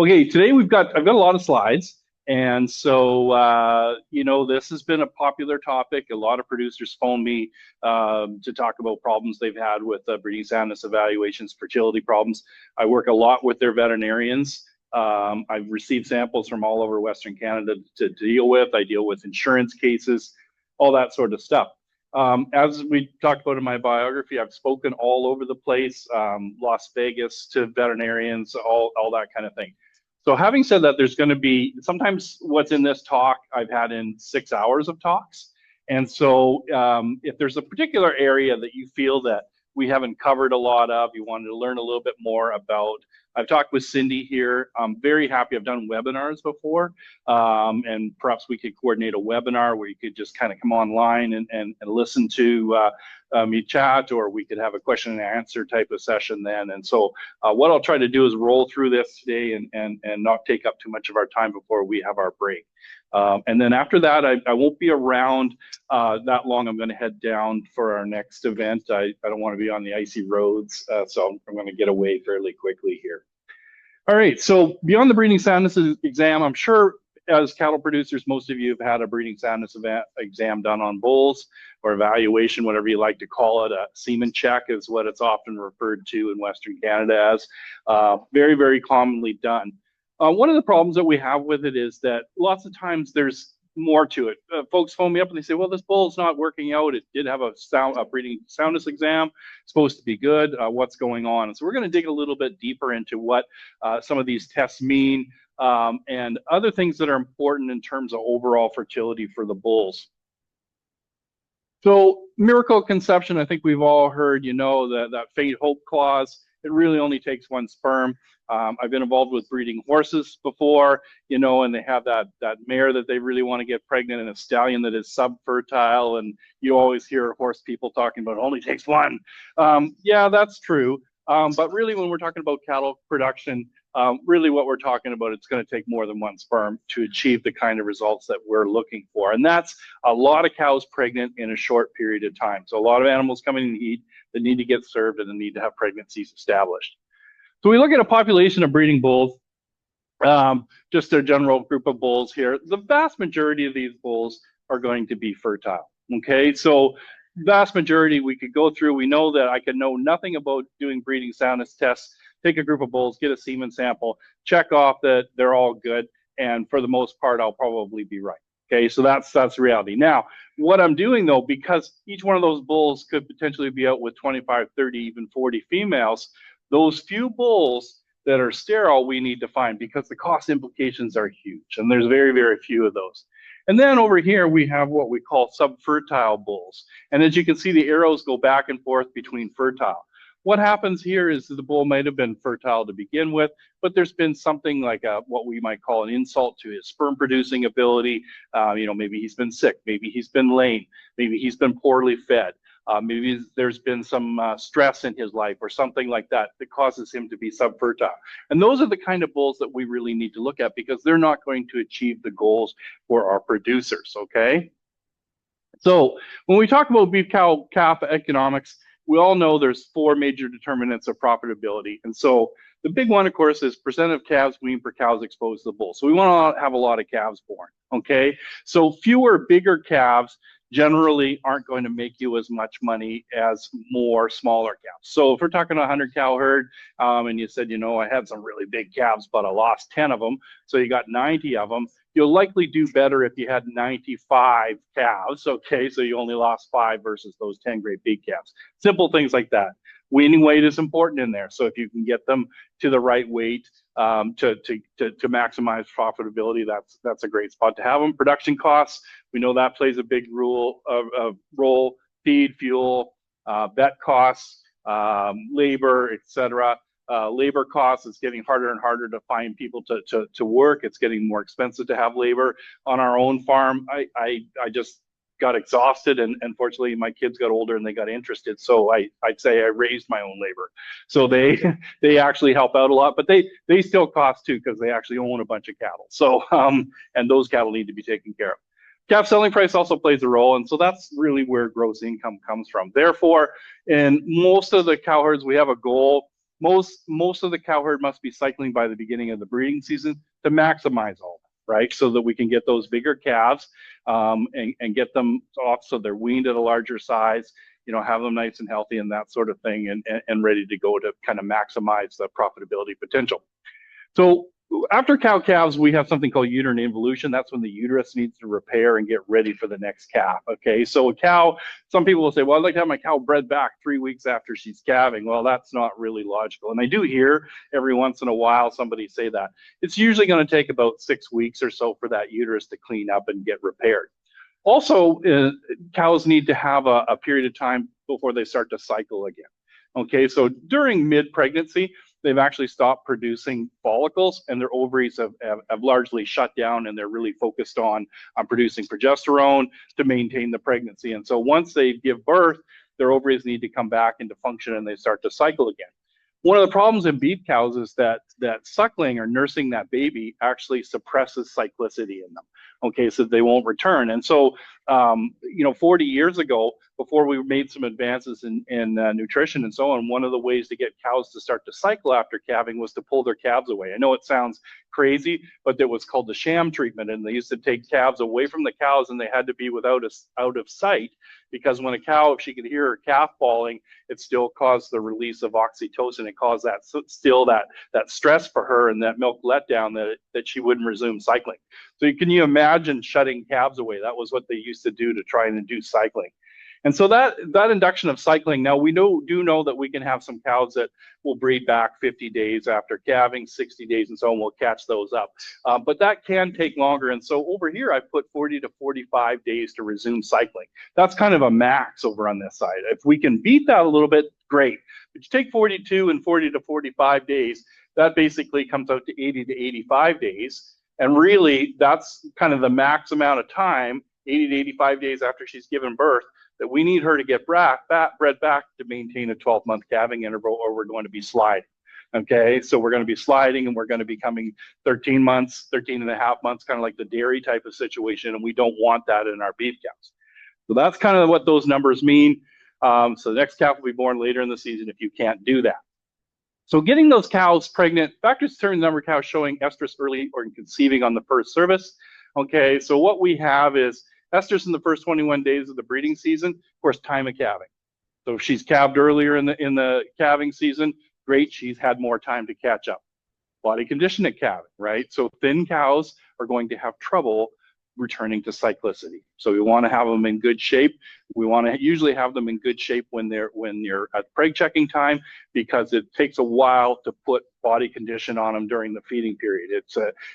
Okay, today I've got a lot of slides, and so this has been a popular topic. A lot of producers phone me to talk about problems they've had with breeding soundness evaluations, fertility problems. I work a lot with their veterinarians. I've received samples from all over Western Canada to deal with. I deal with insurance cases, all that sort of stuff. As we talked about in my biography, I've spoken all over the place, Las Vegas to veterinarians, all that kind of thing. So having said that, there's going to be sometimes what's in this talk I've had in 6 hours of talks. And so if there's a particular area that you feel that we haven't covered a lot of, you wanted to learn a little bit more about, I've talked with Cindy here. I'm very happy. I've done webinars before, and perhaps we could coordinate a webinar where you could just kind of come online and listen to me chat, or we could have a question and answer type of session then. And so what I'll try to do is roll through this today and not take up too much of our time before we have our break. And then after that, I won't be around that long. I'm going to head down for our next event. I don't want to be on the icy roads, so I'm going to get away fairly quickly here. All right, so beyond the breeding soundness exam, I'm sure as cattle producers, most of you have had a breeding soundness exam done on bulls, or evaluation, whatever you like to call it. A semen check is what it's often referred to in Western Canada as. Very, very commonly done. One of the problems that we have with it is that lots of times there's more to it. Folks phone me up and they say, well, this bull's not working out. It did have a breeding soundness exam. It's supposed to be good. What's going on? And so we're going to dig a little bit deeper into what some of these tests mean, and other things that are important in terms of overall fertility for the bulls. So miracle conception, I think we've all heard, that faint hope clause. It really only takes one sperm. I've been involved with breeding horses before, and they have that mare that they really want to get pregnant, and a stallion that is subfertile, and you always hear horse people talking about it only takes one. Yeah, that's true. But really, when we're talking about cattle production, really what we're talking about, it's going to take more than one sperm to achieve the kind of results that we're looking for. And that's a lot of cows pregnant in a short period of time. So a lot of animals coming in heat that need to get served and need to have pregnancies established. So we look at a population of breeding bulls, just a general group of bulls here. The vast majority of these bulls are going to be fertile. Okay, so vast majority we could go through. We know that I could know nothing about doing breeding soundness tests, take a group of bulls, get a semen sample, check off that they're all good, and for the most part, I'll probably be right. Okay, so that's reality. Now, what I'm doing though, because each one of those bulls could potentially be out with 25, 30, even 40 females, those few bulls that are sterile we need to find, because the cost implications are huge, and there's very, very few of those. And then over here, we have what we call subfertile bulls. And as you can see, the arrows go back and forth between fertile. What happens here is the bull might have been fertile to begin with, but there's been something like what we might call an insult to his sperm producing ability. Maybe he's been sick, maybe he's been lame, maybe he's been poorly fed. Maybe there's been some stress in his life or something like that that causes him to be subfertile. And those are the kind of bulls that we really need to look at, because they're not going to achieve the goals for our producers, okay? So when we talk about beef cow calf economics, we all know there's four major determinants of profitability. And so the big one, of course, is percent of calves weaned per cows exposed to the bull. So we want to have a lot of calves born, okay? So fewer bigger calves generally aren't going to make you as much money as more smaller calves. So if we're talking a 100 cow herd, and you said, I had some really big calves, but I lost 10 of them, so you got 90 of them, you'll likely do better if you had 95 calves, okay? So you only lost 5 versus those 10 great big calves. Simple things like that. Weaning weight is important in there. So if you can get them to the right weight to maximize profitability, that's a great spot to have them. Production costs, we know that plays a big role. Feed, fuel, vet costs, labor, etc. Labor costs, it's getting harder and harder to find people to work. It's getting more expensive to have labor on our own farm. I just got exhausted, and unfortunately my kids got older and they got interested, so I'd say I raised my own labor. So they actually help out a lot, but they still cost too, because they actually own a bunch of cattle. So and those cattle need to be taken care of. Calf selling price also plays a role, and so that's really where gross income comes from. Therefore, in most of the cow herds, we have a goal most of the cow herd must be cycling by the beginning of the breeding season to maximize all that, right? So that we can get those bigger calves and get them off so they're weaned at a larger size, have them nice and healthy and that sort of thing, and ready to go to kind of maximize the profitability potential. So after cow calves, we have something called uterine involution. That's when the uterus needs to repair and get ready for the next calf. Okay, so a cow, some people will say, well, I'd like to have my cow bred back 3 weeks after she's calving. Well, that's not really logical. And I do hear every once in a while somebody say that. It's usually going to take about 6 weeks or so for that uterus to clean up and get repaired. Also, cows need to have a period of time before they start to cycle again. Okay, so during mid-pregnancy, they've actually stopped producing follicles and their ovaries have largely shut down, and they're really focused on producing progesterone to maintain the pregnancy. And so once they give birth, their ovaries need to come back into function and they start to cycle again. One of the problems in beef cows is that suckling or nursing that baby actually suppresses cyclicity in them. Okay, so they won't return. And so, 40 years ago, before we made some advances in nutrition and so on, one of the ways to get cows to start to cycle after calving was to pull their calves away. I know it sounds crazy, but it was called the sham treatment, and they used to take calves away from the cows, and they had to be out of sight, because when a cow, if she could hear her calf bawling, it still caused the release of oxytocin. It caused that stress for her and that milk letdown that she wouldn't resume cycling. So can you imagine shutting calves away? That was what they used to do to try and induce cycling. And so that induction of cycling, now we do know that we can have some cows that will breed back 50 days after calving, 60 days and so on, we'll catch those up. But that can take longer. And so over here, I put 40 to 45 days to resume cycling. That's kind of a max over on this side. If we can beat that a little bit, great. But you take 42 and 40 to 45 days, that basically comes out to 80 to 85 days. And really, that's kind of the max amount of time, 80 to 85 days after she's given birth, that we need her to get bred back to maintain a 12-month calving interval, or we're going to be sliding. Okay, so we're going to be sliding, and we're going to be coming 13 months, 13 and a half months, kind of like the dairy type of situation, and we don't want that in our beef cows. So that's kind of what those numbers mean. So the next calf will be born later in the season if you can't do that. So getting those cows pregnant, factors determine the number of cows showing estrus early or in conceiving on the first service. Okay, so what we have is estrus in the first 21 days of the breeding season, of course, time of calving. So if she's calved earlier in the calving season, great, she's had more time to catch up. Body condition at calving, right? So thin cows are going to have trouble returning to cyclicity. So we want to have them in good shape. We want to usually have them in good shape when you're at preg checking time, because it takes a while to put body condition on them during the feeding period.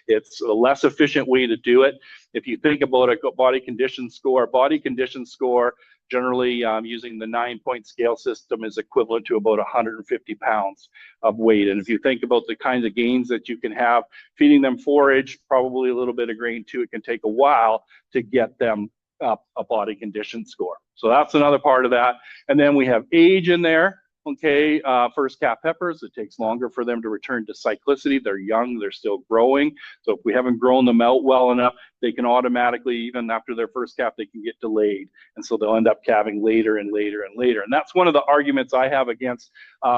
It's a less efficient way to do it. If you think about a body condition score generally using the 9-point scale system is equivalent to about 150 pounds of weight. And if you think about the kinds of gains that you can have feeding them forage, probably a little bit of grain too, it can take a while to get them up a body condition score. So that's another part of that. And then we have age in there. Okay, first calf heifers, it takes longer for them to return to cyclicity. They're young, they're still growing. So if we haven't grown them out well enough, they can automatically, even after their first calf, they can get delayed. And so they'll end up calving later and later and later. And that's one of the arguments I have against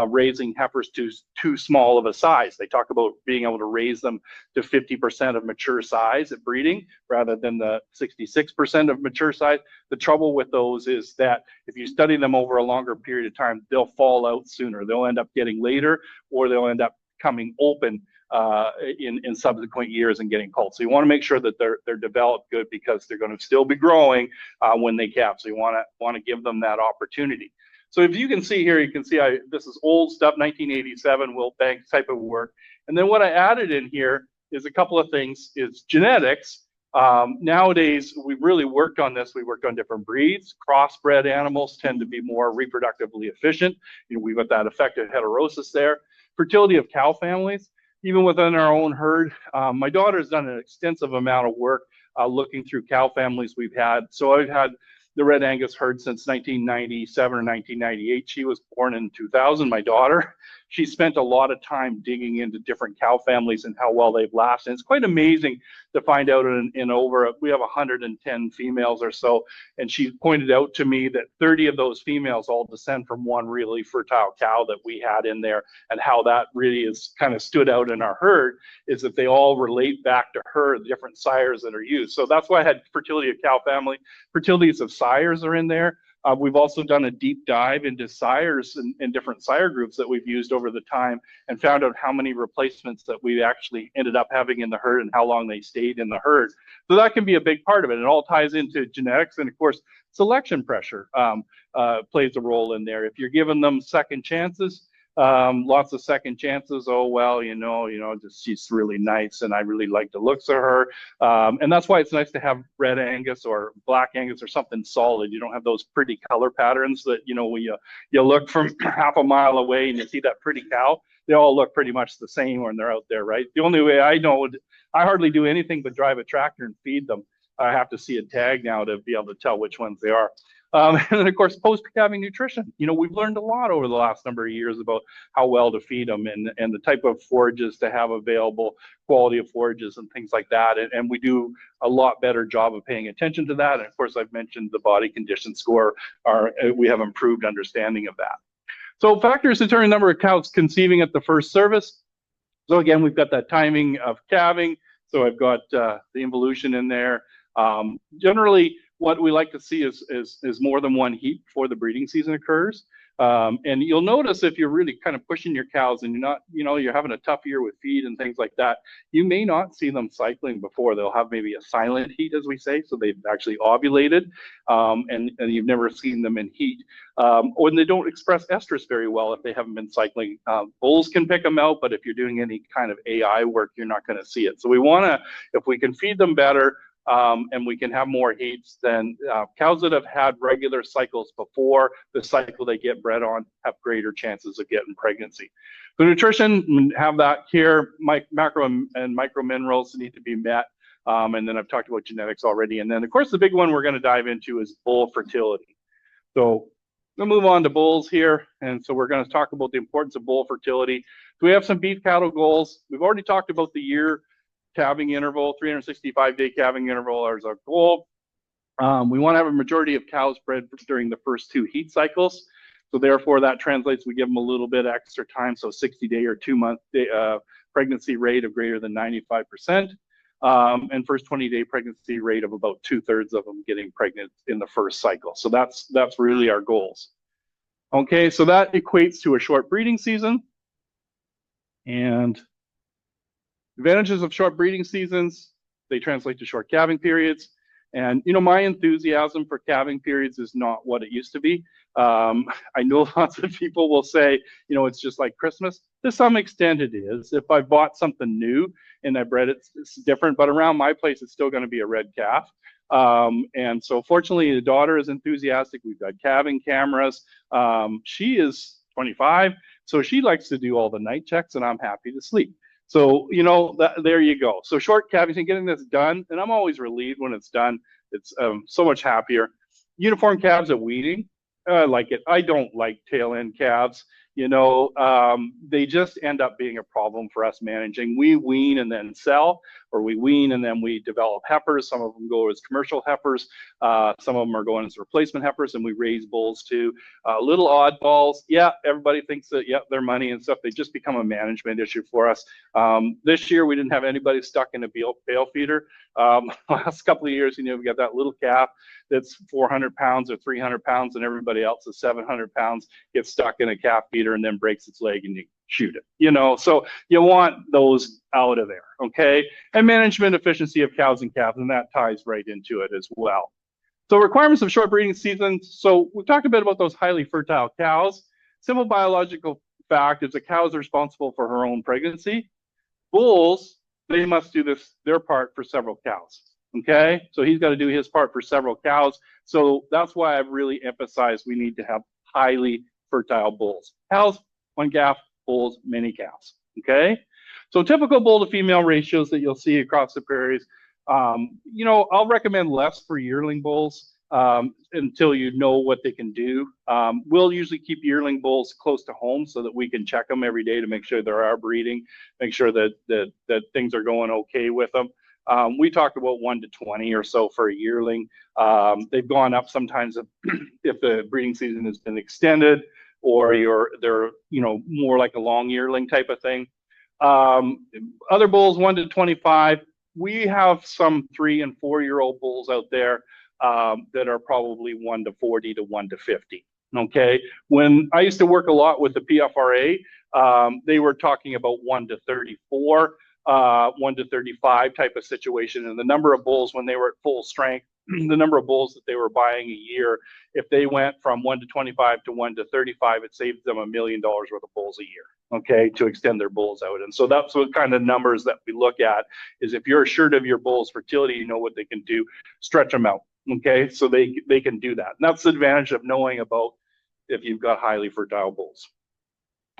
raising heifers to too small of a size. They talk about being able to raise them to 50% of mature size at breeding rather than the 66% of mature size. The trouble with those is that if you study them over a longer period of time, they'll fall out sooner. They'll end up getting later, or they'll end up coming open in subsequent years and getting cold. So you want to make sure that they're developed good, because they're going to still be growing when they calve. So you want to give them that opportunity. So if you can see here, you can see this is old stuff, 1987 Wilt Bank type of work. And then what I added in here is a couple of things, is genetics. Nowadays, we've really worked on this. We worked on different breeds. Crossbred animals tend to be more reproductively efficient. We've got that effective heterosis there. Fertility of cow families, even within our own herd. My daughter's done an extensive amount of work looking through cow families we've had. So I've had the Red Angus herd since 1997 or 1998. She was born in 2000, my daughter. she spent a lot of time digging into different cow families and how well they've lasted. And it's quite amazing to find out in over, we have 110 females or so, and she pointed out to me that 30 of those females all descend from one really fertile cow that we had in there, and how that really is kind of stood out in our herd is that they all relate back to her, the different sires that are used. So that's why I had fertility of cow family. Fertilities of sires are in there. We've also done a deep dive into sires and different sire groups that we've used over the time, and found out how many replacements that we actually ended up having in the herd and how long they stayed in the herd. So that can be a big part of it. It all ties into genetics, and of course, selection pressure plays a role in there. If you're giving them second chances, lots of second chances. Oh, well, just she's really nice and I really like the looks of her. And that's why it's nice to have red Angus or black Angus or something solid. You don't have those pretty color patterns that, when you look from half a mile away and you see that pretty cow, they all look pretty much the same when they're out there, right? The only way I know, I hardly do anything but drive a tractor and feed them. I have to see a tag now to be able to tell which ones they are. And then, of course, post-calving nutrition. We've learned a lot over the last number of years about how well to feed them and the type of forages to have available, quality of forages and things like that. And we do a lot better job of paying attention to that. And of course, I've mentioned the body condition score. We have improved understanding of that. So factors determine the number of cows conceiving at the first service. So again, we've got that timing of calving. So I've got the involution in there. Generally, what we like to see is more than one heat before the breeding season occurs. And you'll notice if you're really kind of pushing your cows and you're not, you're having a tough year with feed and things like that, you may not see them cycling before. They'll have maybe a silent heat, as we say, so they've actually ovulated, and you've never seen them in heat. Or they don't express estrus very well if they haven't been cycling. Bulls can pick them out, but if you're doing any kind of AI work, you're not going to see it. So we want to, if we can feed them better, and we can have more heats, then cows that have had regular cycles before the cycle they get bred on have greater chances of getting pregnancy. The nutrition, have that here. Macro and micro minerals need to be met. And then I've talked about genetics already. And then, of course, the big one we're going to dive into is bull fertility. So we'll move on to bulls here. And so we're going to talk about the importance of bull fertility. So we have some beef cattle goals. We've already talked about the year calving interval, 365-day calving interval is our goal. We want to have a majority of cows bred during the first 2 heat cycles. So therefore, that translates, we give them a little bit extra time, so 60-day or 2-month pregnancy rate of greater than 95%, and first 20-day pregnancy rate of about 2/3 of them getting pregnant in the first cycle. So that's really our goals. Okay, so that equates to a short breeding season. And advantages of short breeding seasons, they translate to short calving periods. And, my enthusiasm for calving periods is not what it used to be. I know lots of people will say, it's just like Christmas. To some extent it is. If I bought something new and I bred it, it's different. But around my place, it's still going to be a red calf. And so fortunately, the daughter is enthusiastic. We've got calving cameras. She is 25, so she likes to do all the night checks, and I'm happy to sleep. So, there you go. So short calving, getting this done, and I'm always relieved when it's done. It's so much happier. Uniform calves at weaning, I like it. I don't like tail end calves. They just end up being a problem for us managing. We wean and then sell, or we wean and then we develop heifers. Some of them go as commercial heifers. Some of them are going as replacement heifers, and we raise bulls too. Little oddballs. Yeah, everybody thinks that, they're money and stuff. They just become a management issue for us. This year, we didn't have anybody stuck in a bale feeder. Last couple of years, we got that little calf that's 400 pounds or 300 pounds, and everybody else is 700 pounds, gets stuck in a calf feeder and then breaks its leg and you shoot it, so you want those out of there. Okay, and management efficiency of cows and calves, and that ties right into it as well. So requirements of short breeding seasons. So we talked a bit about those highly fertile cows. Simple biological fact is a cow is responsible for her own pregnancy. Bulls, they must do their part for several cows. Okay, so he's got to do his part for several cows. So that's why I've really emphasized we need to have highly fertile bulls. Cows, 1 calf, bulls, many cows. Okay, so typical bull to female ratios that you'll see across the prairies. I'll recommend less for yearling bulls. until you know what they can do. We'll usually keep yearling bulls close to home so that we can check them every day to make sure they are breeding, make sure that things are going okay with them. We talk about 1 to 20 or so for a yearling. They've gone up sometimes if the breeding season has been extended, or they're more like a long yearling type of thing. Other bulls 1 to 25. We have some 3 and 4 year old bulls out there that are probably 1 to 40 to 1 to 50. Okay. When I used to work a lot with the PFRA, they were talking about 1 to 34, 1 to 35 type of situation. And the number of bulls when they were at full strength, the number of bulls that they were buying a year, if they went from 1 to 25 to 1 to 35, it saved them $1 million worth of bulls a year. Okay, to extend their bulls out. And so that's what kind of numbers that we look at is if you're assured of your bulls' fertility, you know what they can do, stretch them out. Okay, so they can do that. And that's the advantage of knowing about if you've got highly fertile bulls.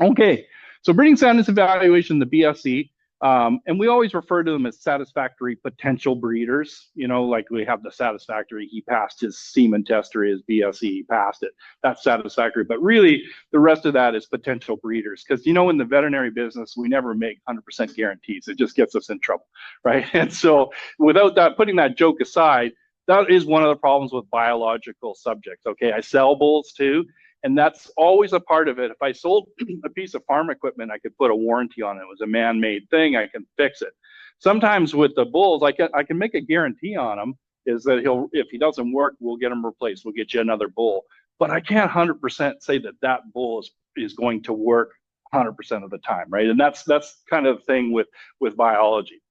Okay, so breeding soundness evaluation, the BSE, and we always refer to them as satisfactory potential breeders. Like we have the satisfactory, he passed his semen test or his BSE, he passed it. That's satisfactory. But really, the rest of that is potential breeders. Because, in the veterinary business, we never make 100% guarantees. It just gets us in trouble, right? And so without that, putting that joke aside, that is one of the problems with biological subjects. Okay, I sell bulls too. And that's always a part of it. If I sold a piece of farm equipment, I could put a warranty on it. It was a man-made thing. I can fix it. Sometimes with the bulls, I can make a guarantee on him is that if he doesn't work, we'll get him replaced. We'll get you another bull. But I can't 100% say that bull is going to work 100% of the time, right? And that's kind of the thing with biology.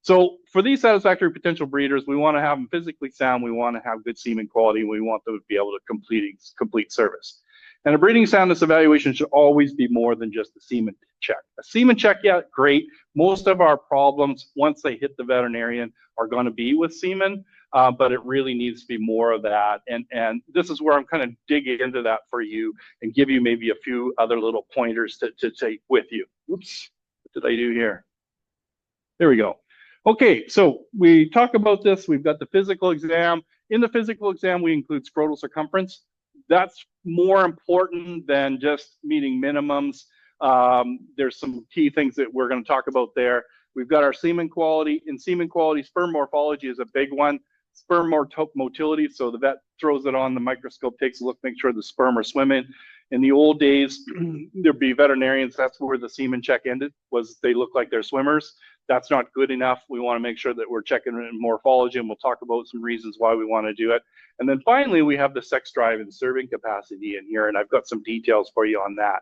So for these satisfactory potential breeders, we want to have them physically sound. We want to have good semen quality. We want them to be able to complete service. And a breeding soundness evaluation should always be more than just a semen check. A semen check, yeah, great. Most of our problems, once they hit the veterinarian, are going to be with semen, but it really needs to be more of that. And this is where I'm kind of digging into that for you and give you maybe a few other little pointers to take with you. Oops, what did I do here? There we go. Okay, so we talk about this. We've got the physical exam. In the physical exam, we include scrotal circumference. That's more important than just meeting minimums. There's some key things that we're going to talk about there. We've got our semen quality. In semen quality, sperm morphology is a big one. Sperm motility, so the vet throws it on the microscope, takes a look, makes sure the sperm are swimming. In the old days, there'd be veterinarians, that's where the semen check ended, was they look like they're swimmers. That's not good enough. We want to make sure that we're checking in morphology, and we'll talk about some reasons why we want to do it. And then finally, we have the sex drive and serving capacity in here, and I've got some details for you on that.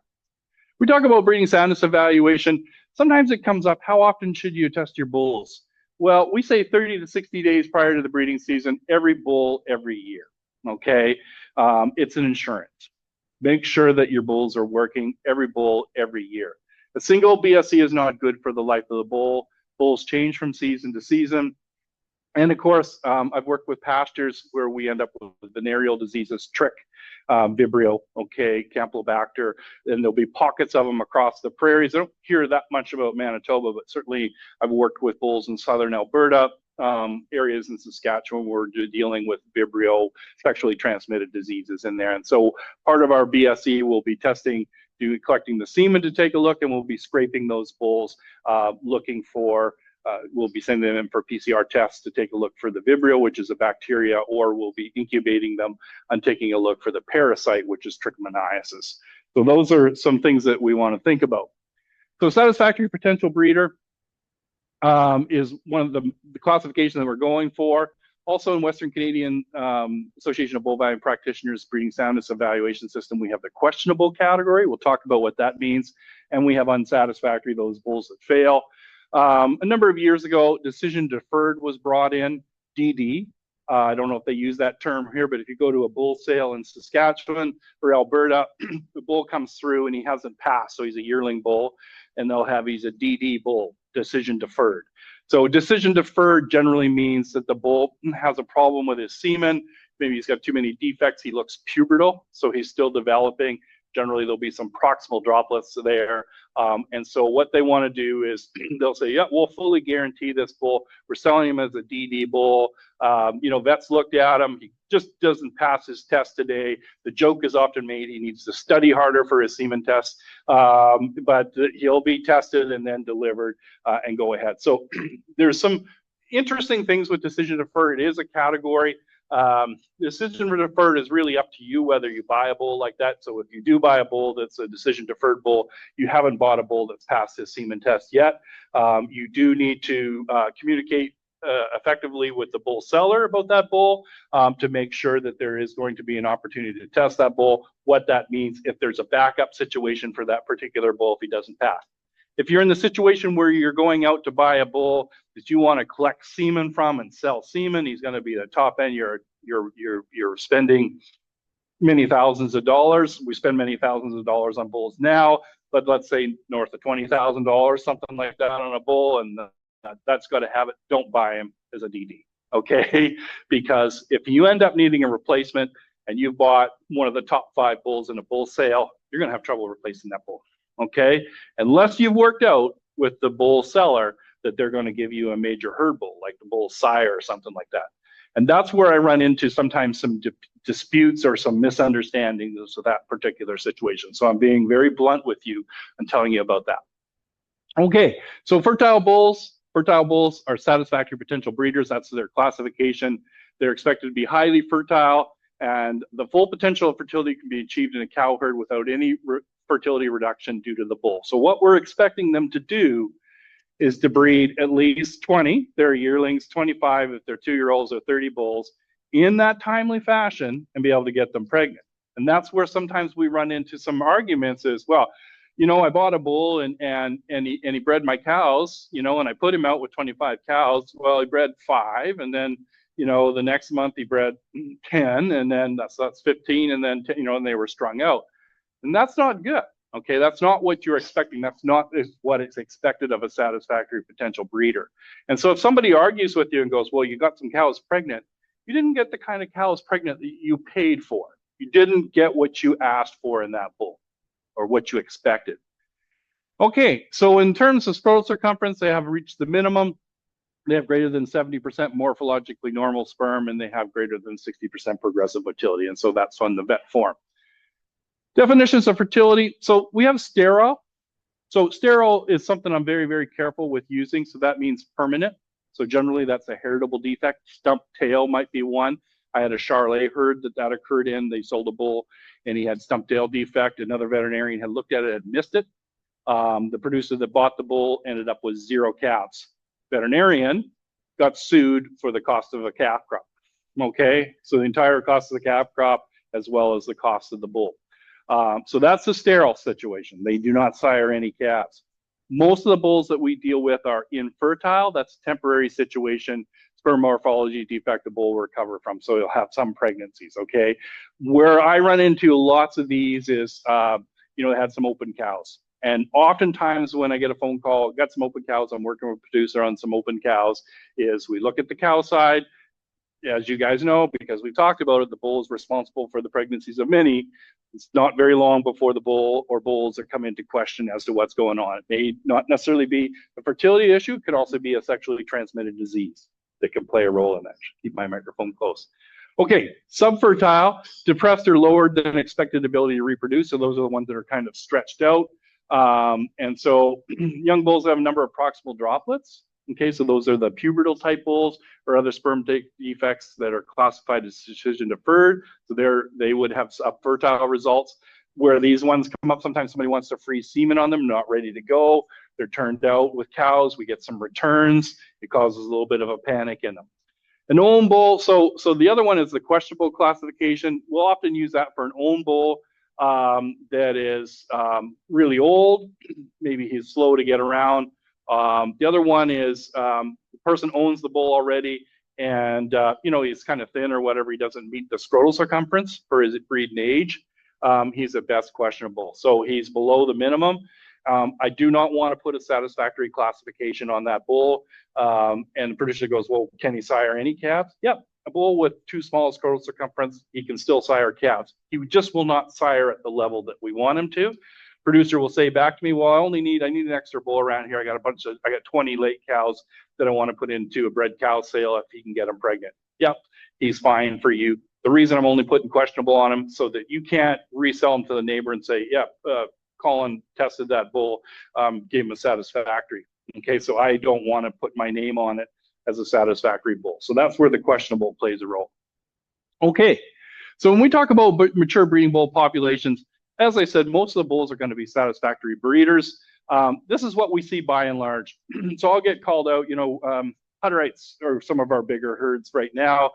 We talk about breeding soundness evaluation. Sometimes it comes up, how often should you test your bulls? Well, we say 30 to 60 days prior to the breeding season, every bull, every year, okay? It's an insurance. Make sure that your bulls are working, every bull, every year. A single BSE is not good for the life of the bull. Bulls change from season to season. And of course, I've worked with pastures where we end up with venereal diseases, trick, Vibrio, okay, Campylobacter, and there'll be pockets of them across the prairies. I don't hear that much about Manitoba, but certainly I've worked with bulls in southern Alberta, areas in Saskatchewan where we're dealing with Vibrio, sexually transmitted diseases in there. And so part of our BSE will be collecting the semen to take a look, and we'll be scraping those bulls, looking for we'll be sending them in for PCR tests to take a look for the Vibrio, which is a bacteria, or we'll be incubating them and taking a look for the parasite, which is trichomoniasis. So those are some things that we want to think about. So satisfactory potential breeder is one of the classifications that we're going for. Also in Western Canadian Association of Bovine Practitioners Breeding Soundness Evaluation System, we have the questionable category. We'll talk about what that means. And we have unsatisfactory, those bulls that fail. A number of years ago, decision deferred was brought in, DD. I don't know if they use that term here, but if you go to a bull sale in Saskatchewan or Alberta, the bull comes through and he hasn't passed, so he's a yearling bull, and he's a DD bull, decision deferred. So decision deferred generally means that the bull has a problem with his semen. Maybe he's got too many defects. He looks pubertal, so he's still developing. Generally, there'll be some proximal droplets there. And so what they want to do is they'll say, yeah, we'll fully guarantee this bull. We're selling him as a DD bull. Vets looked at him. He just doesn't pass his test today. The joke is often made he needs to study harder for his semen test, but he'll be tested and then delivered and go ahead. So there's some interesting things with decision deferred. It is a category. Decision deferred is really up to you whether you buy a bull like that. So if you do buy a bull that's a decision deferred bull, you haven't bought a bull that's passed his semen test yet. You do need to communicate effectively with the bull seller about that bull to make sure that there is going to be an opportunity to test that bull, what that means if there's a backup situation for that particular bull if he doesn't pass. If you're in the situation where you're going out to buy a bull that you want to collect semen from and sell semen, he's going to be the top end. You're spending many thousands of dollars. We spend many thousands of dollars on bulls now, but let's say north of $20,000, something like that on a bull, and that's got to have it. Don't buy him as a DD, okay? Because if you end up needing a replacement and you've bought one of the top 5 bulls in a bull sale, you're going to have trouble replacing that bull. Okay, unless you've worked out with the bull seller that they're going to give you a major herd bull, like the bull sire or something like that. And that's where I run into sometimes some disputes or some misunderstandings of that particular situation. So I'm being very blunt with you and telling you about that. Okay, so fertile bulls are satisfactory potential breeders. That's their classification. They're expected to be highly fertile, and the full potential of fertility can be achieved in a cow herd without any fertility reduction due to the bull. So what we're expecting them to do is to breed at least 20, they're yearlings, 25 if they're 2-year-olds or 30 bulls in that timely fashion and be able to get them pregnant. And that's where sometimes we run into some arguments is, well, I bought a bull and he bred my cows, and I put him out with 25 cows. Well, he bred 5, and then the next month he bred 10, and then that's 15, and then and they were strung out. And that's not good, okay? That's not what you're expecting. That's not what is expected of a satisfactory potential breeder. And so if somebody argues with you and goes, well, you got some cows pregnant, you didn't get the kind of cows pregnant that you paid for. You didn't get what you asked for in that bull or what you expected. Okay, so in terms of scrotal circumference, they have reached the minimum. They have greater than 70% morphologically normal sperm, and they have greater than 60% progressive motility. And so that's on the vet form. Definitions of fertility. So we have sterile. So sterile is something I'm very, very careful with using. So that means permanent. So generally that's a heritable defect. Stump tail might be one. I had a Charolais herd that occurred in. They sold a bull and he had stump tail defect. Another veterinarian had looked at it and missed it. The producer that bought the bull ended up with 0 calves. Veterinarian got sued for the cost of a calf crop. Okay, so the entire cost of the calf crop as well as the cost of the bull. So that's a sterile situation. They do not sire any calves. Most of the bulls that we deal with are infertile. That's a temporary situation. Sperm morphology defect the bull will recover from. So you'll have some pregnancies, okay? Where I run into lots of these is, they had some open cows. And oftentimes when I get a phone call, got some open cows, I'm working with a producer on some open cows, is we look at the cow side. As you guys know, because we've talked about it, the bull is responsible for the pregnancies of many. It's not very long before the bull or bulls are come into question as to what's going on. It may not necessarily be a fertility issue. It could also be a sexually transmitted disease that can play a role in that. Keep my microphone close. Okay, subfertile, depressed or lowered than expected ability to reproduce. So those are the ones that are kind of stretched out. And so young bulls have a number of proximal droplets. Okay, so those are the pubertal type bulls or other sperm defects that are classified as decision deferred. So they would have fertile results. Where these ones come up, sometimes somebody wants to freeze semen on them, not ready to go. They're turned out with cows. We get some returns. It causes a little bit of a panic in them. An own bull, so the other one is the questionable classification. We'll often use that for an own bull that is really old. Maybe he's slow to get around. The other one is the person owns the bull already and he's kind of thin or whatever. He doesn't meet the scrotal circumference for his breeding age. He's at best questionable. So he's below the minimum. I do not want to put a satisfactory classification on that bull. And the producer goes, well, can he sire any calves? Yep. a bull with too small a scrotal circumference, he can still sire calves. He just will not sire at the level that we want him to. Producer will say back to me, well, I need an extra bull around here. I got 20 late cows that I want to put into a bred cow sale if he can get them pregnant. Yep, he's fine for you. The reason I'm only putting questionable on him so that you can't resell him to the neighbor and say, yep, Colin tested that bull, gave him a satisfactory. Okay, so I don't want to put my name on it as a satisfactory bull. So that's where the questionable plays a role. Okay, so when we talk about mature breeding bull populations, as I said, most of the bulls are going to be satisfactory breeders. This is what we see by and large. So I'll get called out, Hutterites or some of our bigger herds right now,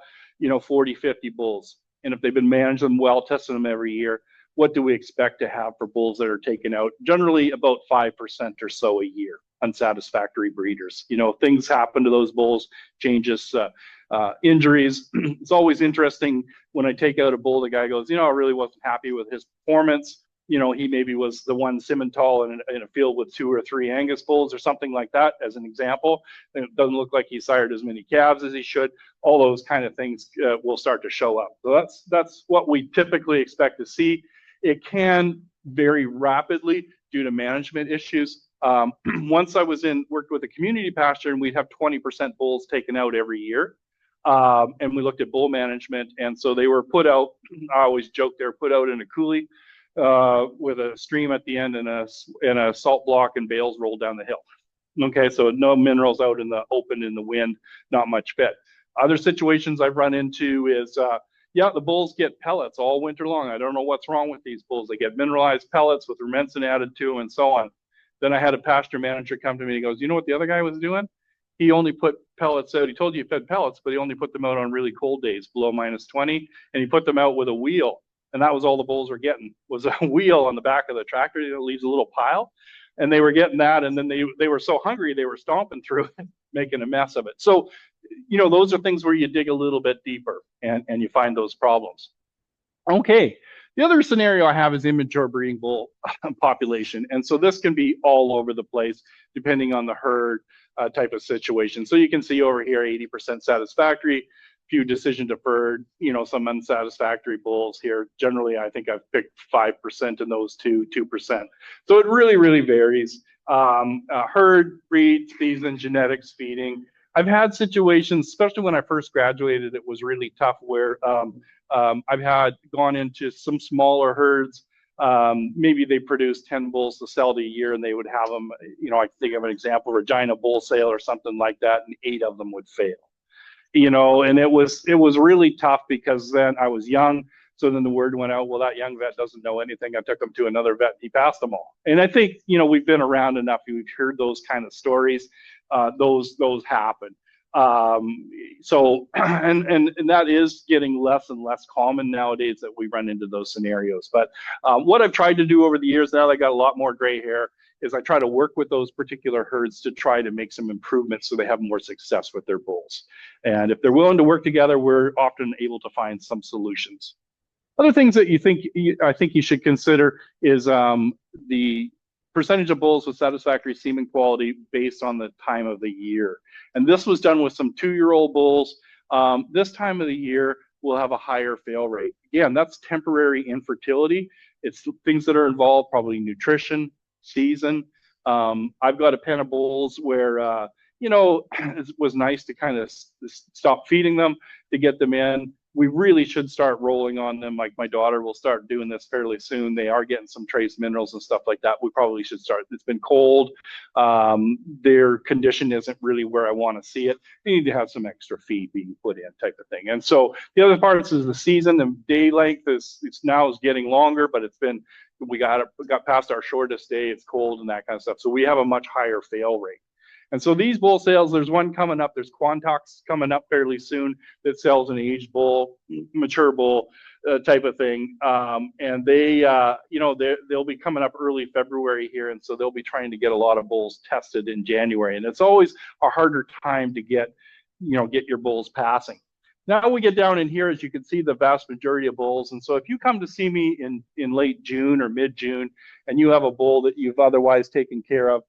40, 50 bulls. And if they've been managing them well, testing them every year, what do we expect to have for bulls that are taken out? Generally about 5% or so a year, unsatisfactory breeders. Things happen to those bulls, changes, injuries. It's always interesting when I take out a bull, the guy goes, I really wasn't happy with his performance. He maybe was the one Simmental in a field with 2 or 3 Angus bulls or something like that, as an example. And it doesn't look like he sired as many calves as he should. All those kind of things will start to show up. So that's what we typically expect to see. It can vary rapidly due to management issues. Once I worked with a community pasture, and we'd have 20% bulls taken out every year. And we looked at bull management, and so they were put out. I always joke they were put out in a coulee with a stream at the end and a salt block and bales rolled down the hill. Okay, so no minerals out in the open in the wind, not much fit. Other situations I've run into is, the bulls get pellets all winter long. I don't know what's wrong with these bulls. They get mineralized pellets with rumensin added to them and so on. Then I had a pasture manager come to me and he goes, you know what the other guy was doing? He only put pellets out. He told you he fed pellets, but he only put them out on really cold days, below -20, and he put them out with a wheel. And that was all the bulls were getting, was a wheel on the back of the tractor that leaves a little pile. And they were getting that, and then they were so hungry, they were stomping through it, making a mess of it. So, those are things where you dig a little bit deeper and you find those problems. Okay, the other scenario I have is immature breeding bull population. And so this can be all over the place, depending on the herd type of situation. So you can see over here, 80% satisfactory, few decision deferred, some unsatisfactory bulls here. Generally, I think I've picked 5% in those 2%. So it really, really varies. Herd, breed, season, genetics, feeding. I've had situations, especially when I first graduated, it was really tough where I've had gone into some smaller herds. Maybe they produce 10 bulls to sell to a year and they would have them, I think of an example, Regina bull sale or something like that, and 8 of them would fail. And it was really tough because then I was young. So then the word went out, well, that young vet doesn't know anything. I took him to another vet. He passed them all. And I think, we've been around enough. We've heard those kind of stories. Those happen. So, and that is getting less and less common nowadays that we run into those scenarios. But what I've tried to do over the years, now that I got a lot more gray hair, is I try to work with those particular herds to try to make some improvements so they have more success with their bulls. And if they're willing to work together, we're often able to find some solutions. Other things that I think you should consider is the percentage of bulls with satisfactory semen quality based on the time of the year. And this was done with some 2-year-old bulls. This time of the year, we'll have a higher fail rate. Again, that's temporary infertility. It's things that are involved, probably nutrition, season. I've got a pen of bulls where, it was nice to kind of stop feeding them to get them in. We really should start rolling on them. Like my daughter will start doing this fairly soon. They are getting some trace minerals and stuff like that. We probably should start. It's been cold. Their condition isn't really where I want to see it. They need to have some extra feed being put in, type of thing. And so the other parts is the season. The day length is getting longer, but we got past our shortest day. It's cold and that kind of stuff. So we have a much higher fail rate. And so these bull sales, there's one coming up. There's Quantox coming up fairly soon that sells an aged bull, mature bull type of thing. And they'll be coming up early February here. And so they'll be trying to get a lot of bulls tested in January. And it's always a harder time to get your bulls passing. Now we get down in here, as you can see, the vast majority of bulls. And so if you come to see me in late June or mid-June, and you have a bull that you've otherwise taken care of,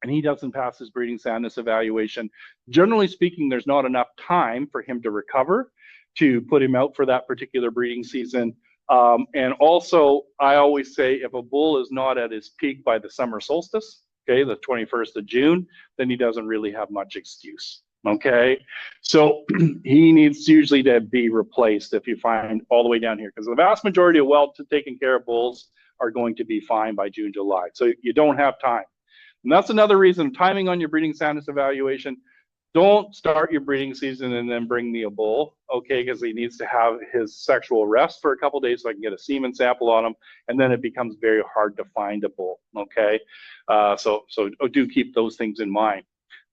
and he doesn't pass his breeding soundness evaluation, generally speaking, there's not enough time for him to recover. to put him out for that particular breeding season. And also, I always say if a bull is not at his peak by the summer solstice, okay, the 21st of June, then he doesn't really have much excuse. Okay, so he needs usually to be replaced if you find all the way down here, because the vast majority of well taken care of bulls are going to be fine by June, July. So you don't have time. And that's another reason, timing on your breeding soundness evaluation. Don't start your breeding season and then bring me a bull, okay, because he needs to have his sexual rest for a couple days so I can get a semen sample on him, and then it becomes very hard to find a bull, okay? So do keep those things in mind.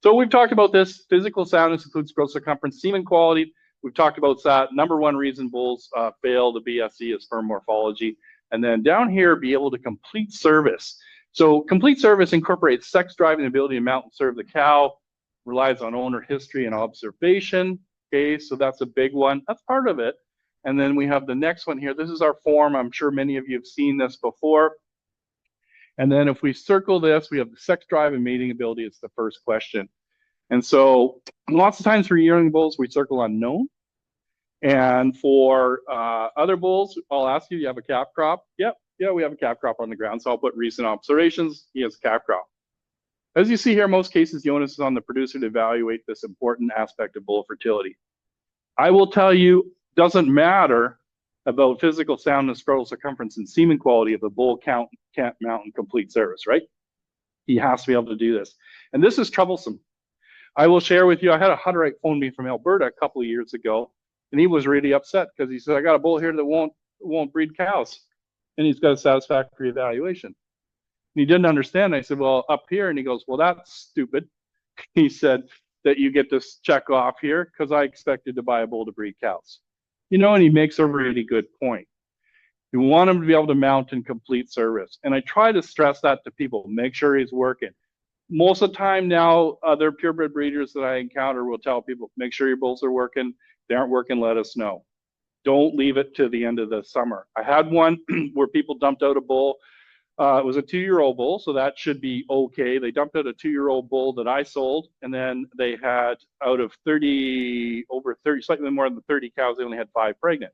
So we've talked about this. Physical soundness includes growth circumference, semen quality. We've talked about that. Number one reason bulls fail the BSE is sperm morphology. And then down here, be able to complete service. So complete service incorporates sex drive and ability to mount and serve the cow, relies on owner history and observation. Okay, so that's a big one. That's part of it. And then we have the next one here. This is our form. I'm sure many of you have seen this before. And then if we circle this, we have the sex drive and mating ability. It's the first question. And so lots of times for yearling bulls, we circle unknown. And for other bulls, I'll ask you, you have a calf crop? Yep, yeah, we have a calf crop on the ground. So I'll put recent observations. He has a calf crop. As you see here, most cases, the onus is on the producer to evaluate this important aspect of bull fertility. I will tell you, doesn't matter about physical soundness, scrotal circumference, and semen quality if the bull can't mount and complete service, right? He has to be able to do this. And this is troublesome. I will share with you, I had a Hutterite phone me from Alberta a couple of years ago, and he was really upset because he said, I got a bull here that won't breed cows, and he's got a satisfactory evaluation. And he didn't understand. I said, well, up here, and he goes, well, that's stupid. He said that you get this check off here because I expected to buy a bull to breed cows. You know, and he makes a really good point. You want him to be able to mount and complete service. And I try to stress that to people, make sure he's working. Most of the time now, other purebred breeders that I encounter will tell people, make sure your bulls are working. If they aren't working, let us know. Don't leave it to the end of the summer. I had one where people dumped out a bull. It was a 2-year-old bull, so that should be okay. They dumped out a 2-year-old bull that I sold, and then they had out of 30, over 30, slightly more than 30 cows, they only had 5 pregnant.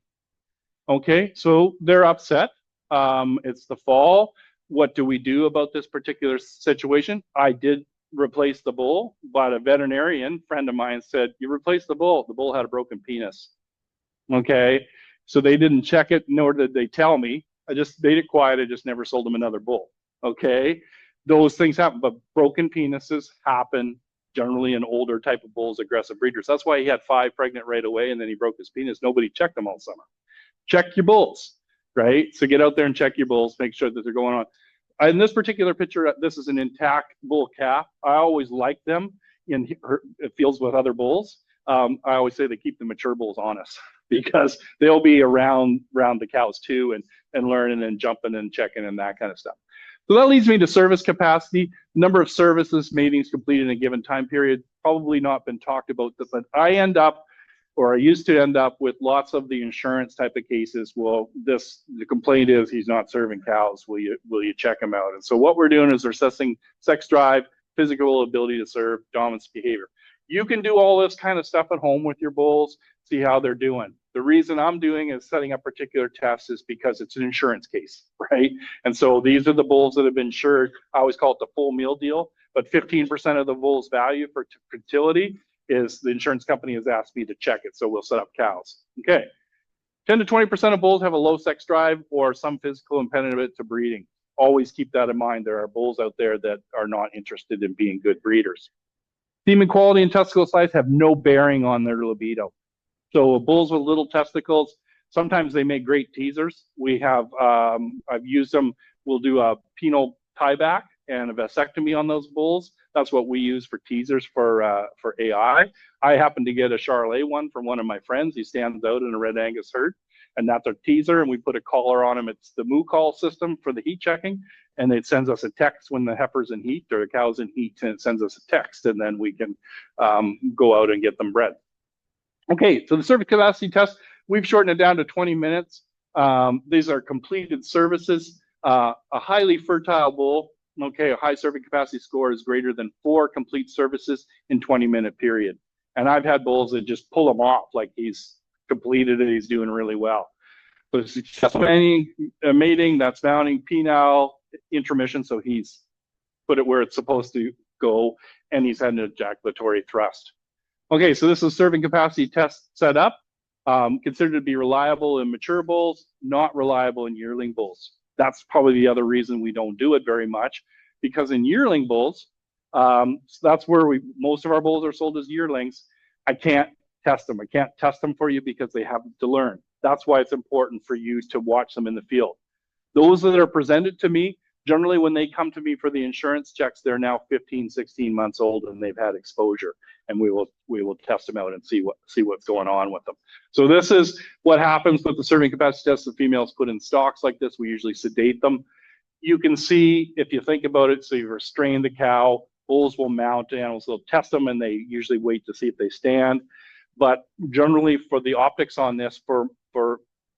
Okay, so they're upset. It's the fall. What do we do about this particular situation? I did replace the bull, but a veterinarian friend of mine said, you replaced the bull. The bull had a broken penis. Okay, so they didn't check it, nor did they tell me. I just made it quiet. I just never sold them another bull. Okay, those things happen, but broken penises happen generally in older type of bulls, aggressive breeders. That's why he had 5 pregnant right away, and then he broke his penis. Nobody checked them all summer. Check your bulls, right? So get out there and check your bulls, make sure that they're going on. In this particular picture, this is an intact bull calf. I always like them in fields with other bulls. I always say they keep the mature bulls honest because they'll be around the cows too and learning and jumping and checking and that kind of stuff. So that leads me to service capacity. Number of services, matings completed in a given time period, probably not been talked about, but I used to end up with lots of the insurance type of cases. Well, the complaint is he's not serving cows. Will you check him out? And so what we're doing is we're assessing sex drive, physical ability to serve, dominance behavior. You can do all this kind of stuff at home with your bulls, see how they're doing. The reason I'm doing is setting up particular tests is because it's an insurance case, right? And so these are the bulls that have been insured. I always call it the full meal deal, but 15% of the bull's value for fertility is the insurance company has asked me to check it, so we'll set up cows. Okay, 10 to 20% of bulls have a low sex drive or some physical impediment to breeding. Always keep that in mind. There are bulls out there that are not interested in being good breeders. Semen quality and testicle size have no bearing on their libido. So bulls with little testicles, sometimes they make great teasers. We have, I've used them, we'll do a penile tieback and a vasectomy on those bulls. That's what we use for teasers for AI. I happen to get a Charolais one from one of my friends. He stands out in a red Angus herd, and that's our teaser, and we put a collar on him. It's the moo call system for the heat checking, and it sends us a text when the heifer's in heat or the cow's in heat, and it sends us a text, and then we can go out and get them bred. Okay, so the service capacity test, we've shortened it down to 20 minutes. These are completed services. A highly fertile bull, okay, a high serving capacity score is greater than 4 complete services in 20-minute period. And I've had bulls that just pull them off like he's completed it. He's doing really well. So successful mating, that's mounting, penile, intromission. So he's put it where it's supposed to go, and he's had an ejaculatory thrust. Okay, so this is serving capacity test set up. Considered to be reliable in mature bulls, not reliable in yearling bulls. That's probably the other reason we don't do it very much, because in yearling bulls, that's where most of our bulls are sold as yearlings. I can't test them. I can't test them for you because they have to learn. That's why it's important for you to watch them in the field. Those that are presented to me, generally when they come to me for the insurance checks, they're now 15, 16 months old and they've had exposure, and we will test them out and see what's going on with them. So this is what happens with the serving capacity test. The females put in stocks like this. We usually sedate them. You can see, if you think about it, so you restrain the cow, bulls will mount animals, they'll test them, and they usually wait to see if they stand. But generally, for the optics on this, for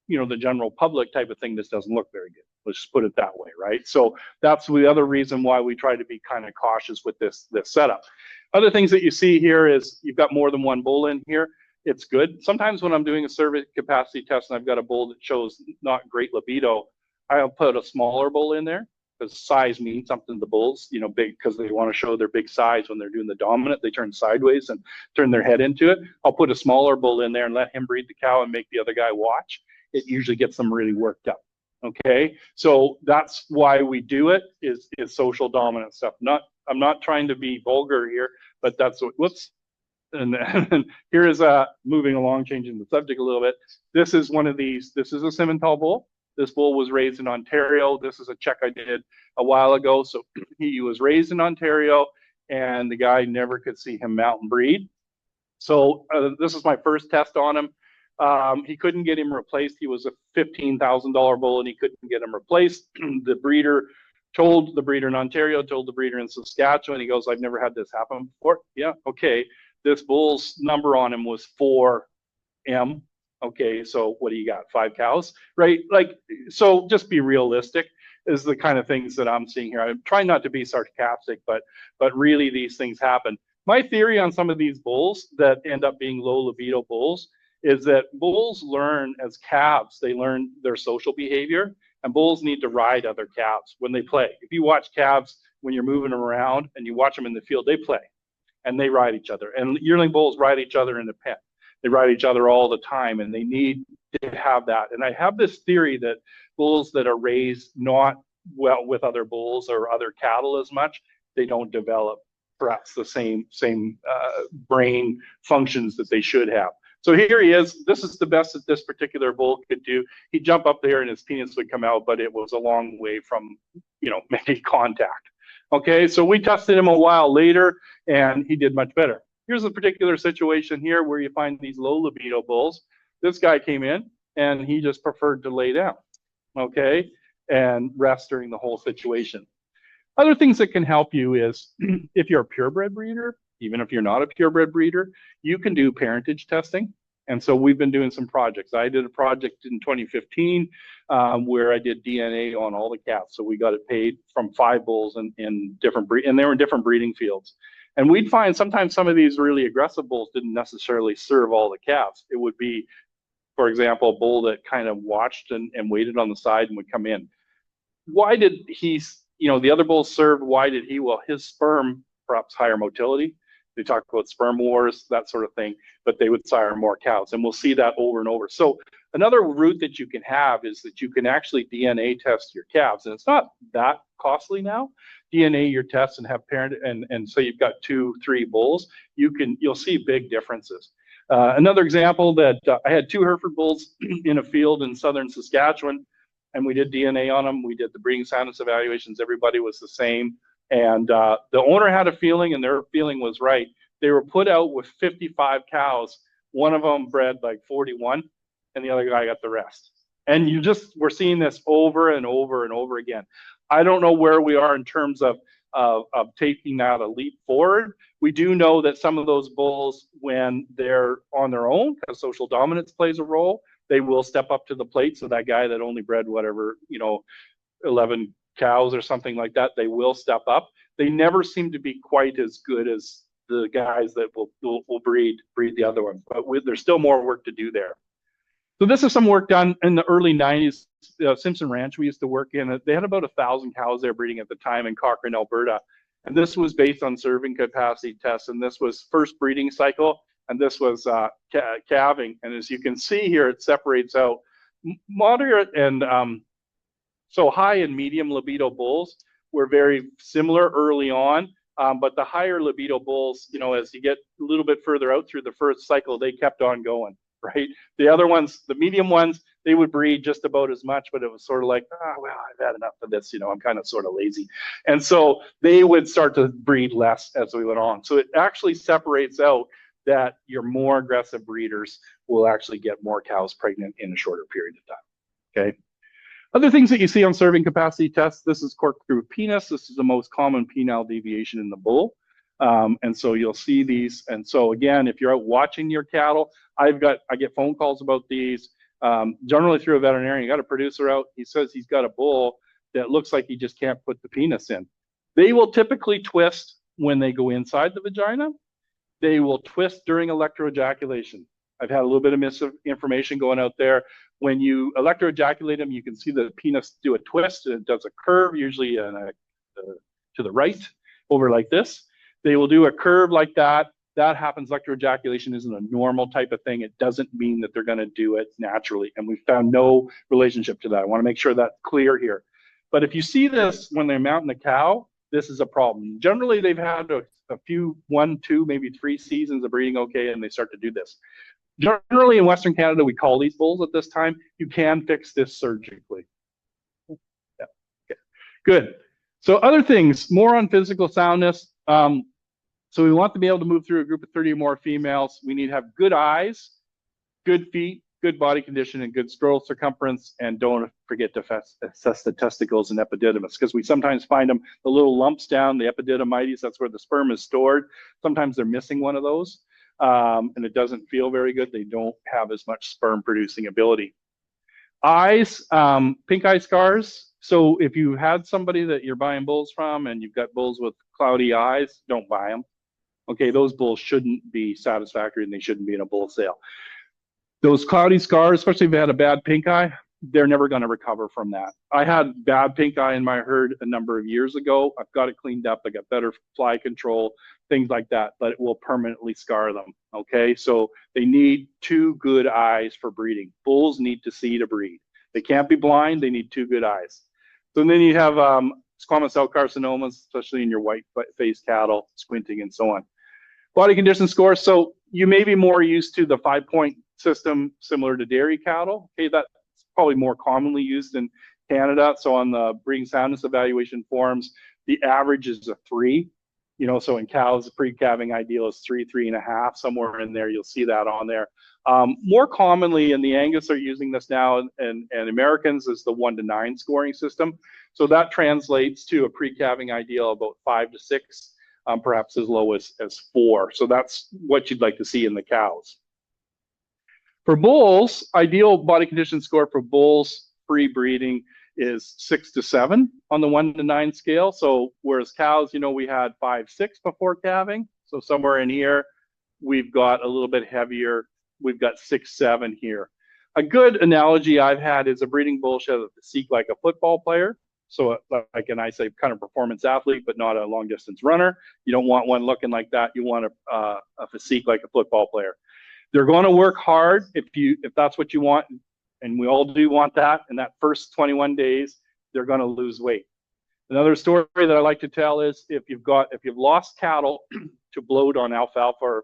the general public type of thing, this doesn't look very good. Let's just put it that way, right? So that's the other reason why we try to be kind of cautious with this setup. Other things that you see here is you've got more than one bull in here. It's good. Sometimes when I'm doing a serving capacity test and I've got a bull that shows not great libido, I'll put a smaller bull in there, because size means something to the bulls, big, because they want to show their big size. When they're doing the dominant, they turn sideways and turn their head into it. I'll put a smaller bull in there and let him breed the cow and make the other guy watch. It usually gets them really worked up. Okay, so that's why we do it, is social dominant stuff. I'm not trying to be vulgar here, but that's what, whoops. And here is moving along, changing the subject a little bit. This is one of these, this is a Simmental bull. This bull was raised in Ontario. This is a check I did a while ago. So he was raised in Ontario, and the guy never could see him mount and breed. So this is my first test on him. He couldn't get him replaced. He was a $15,000 bull, and he couldn't get him replaced. The breeder told the breeder in Ontario, told the breeder in Saskatchewan. He goes, "I've never had this happen before." Yeah, okay. This bull's number on him was 4M. Okay, so what do you got? 5 cows, right? Like, so just be realistic is the kind of things that I'm seeing here. I'm trying not to be sarcastic, but really these things happen. My theory on some of these bulls that end up being low libido bulls is that bulls learn as calves. They learn their social behavior, and bulls need to ride other calves when they play. If you watch calves when you're moving them around and you watch them in the field, they play and they ride each other. And yearling bulls ride each other in the pen. They ride each other all the time, and they need to have that. And I have this theory that bulls that are raised not well with other bulls or other cattle as much, they don't develop perhaps the same brain functions that they should have. So here he is. This is the best that this particular bull could do. He'd jump up there and his penis would come out, but it was a long way from, making contact. Okay, so we tested him a while later, and he did much better. Here's a particular situation here where you find these low libido bulls. This guy came in, and he just preferred to lay down, okay, and rest during the whole situation. Other things that can help you is if you're a purebred breeder, even if you're not a purebred breeder, you can do parentage testing. And so we've been doing some projects. I did a project in 2015 where I did DNA on all the calves. So we got it paid from 5 bulls in different and they were in different breeding fields. And we'd find sometimes some of these really aggressive bulls didn't necessarily serve all the calves. It would be, for example, a bull that kind of watched and waited on the side and would come in. Why did he, the other bulls served? Why did he? Well, his sperm, perhaps higher motility. They talk about sperm wars, that sort of thing, but they would sire more cows. And we'll see that over and over. So another route that you can have is that you can actually DNA test your calves. And it's not that costly now. DNA your tests and have parent, and so you've got 2, 3 bulls, you'll see big differences. Another example that I had 2 Hereford bulls in a field in southern Saskatchewan, and we did DNA on them. We did the breeding soundness evaluations. Everybody was the same. And the owner had a feeling, and their feeling was right. They were put out with 55 cows. One of them bred like 41, and the other guy got the rest. And we're seeing this over and over and over again. I don't know where we are in terms of taking that a leap forward. We do know that some of those bulls, when they're on their own, because social dominance plays a role, they will step up to the plate. So that guy that only bred whatever, 11 cows or something like that, they will step up. They never seem to be quite as good as the guys that will breed the other ones, but there's still more work to do there. So this is some work done in the early 90s. Simpson Ranch we used to work in. They had about 1,000 cows there breeding at the time in Cochrane, Alberta. And this was based on serving capacity tests. And this was first breeding cycle. And this was calving. And as you can see here, it separates out moderate and so high and medium libido bulls were very similar early on. But the higher libido bulls, you know, as you get a little bit further out through the first cycle, they kept on going. Right. The other ones, the medium ones, they would breed just about as much, but it was sort of like, oh, well, I've had enough of this. You know, I'm kind of sort of lazy. And so they would start to breed less as we went on. So it actually separates out that your more aggressive breeders will actually get more cows pregnant in a shorter period of time. Okay. Other things that you see on serving capacity tests, this is corkscrew penis. This is the most common penile deviation in the bull. And so you'll see these. And so again, if you're out watching your cattle, I get phone calls about these, generally through a veterinarian. You got a producer out, he says he's got a bull that looks like he just can't put the penis in. They will typically twist when they go inside the vagina. They will twist during electroejaculation. I've had a little bit of misinformation going out there. When you electroejaculate them, you can see the penis do a twist, and it does a curve, usually to the right, over like this. They will do a curve like that. That happens. Electroejaculation isn't a normal type of thing. It doesn't mean that they're going to do it naturally. And we found no relationship to that. I want to make sure that's clear here. But if you see this when they're mounting a cow, this is a problem. Generally, they've had a few, 1, 2, maybe 3 seasons of breeding okay, and they start to do this. Generally, in Western Canada, we call these bulls at this time. You can fix this surgically. Yeah. Okay. Good. So other things, more on physical soundness. So we want to be able to move through a group of 30 or more females. We need to have good eyes, good feet, good body condition, and good scrotal circumference. And don't forget to assess the testicles and epididymis, because we sometimes find them, the little lumps down, the epididymitis, that's where the sperm is stored. Sometimes they're missing one of those, and it doesn't feel very good. They don't have as much sperm producing ability. Eyes, pink eye scars. So if you had somebody that you're buying bulls from and you've got bulls with cloudy eyes, don't buy them. Okay, those bulls shouldn't be satisfactory and they shouldn't be in a bull sale. Those cloudy scars, especially if they had a bad pink eye, they're never going to recover from that. I had bad pink eye in my herd a number of years ago. I've got it cleaned up. I got better fly control, things like that, but it will permanently scar them. Okay, so they need 2 good eyes for breeding. Bulls need to see to breed. They can't be blind. They need 2 good eyes. So then you have squamous cell carcinomas, especially in your white-faced cattle, squinting, and so on. Body condition score. So you may be more used to the 5-point system similar to dairy cattle. Okay, that's probably more commonly used in Canada. So on the breeding soundness evaluation forms, the average is a 3. You know, so in cows, the pre-calving ideal is 3, 3.5, somewhere in there. You'll see that on there. More commonly, in the Angus are using this now, and Americans is the 1 to 9 scoring system. So that translates to a pre-calving ideal about 5 to 6. Perhaps as low as 4. So that's what you'd like to see in the cows. For bulls, ideal body condition score for bulls pre-breeding is 6 to 7 on the 1 to 9 scale. So whereas cows, you know, we had 5, 6 before calving. So somewhere in here, we've got a little bit heavier. We've got 6, 7 here. A good analogy I've had is a breeding bull should have a physique like a football player. So like, and I say kind of performance athlete, but not a long distance runner. You don't want one looking like that. You want a physique like a football player. They're going to work hard if that's what you want, and we all do want that. In that first 21 days, they're going to lose weight. Another story that I like to tell is if you've lost cattle to bloat on alfalfa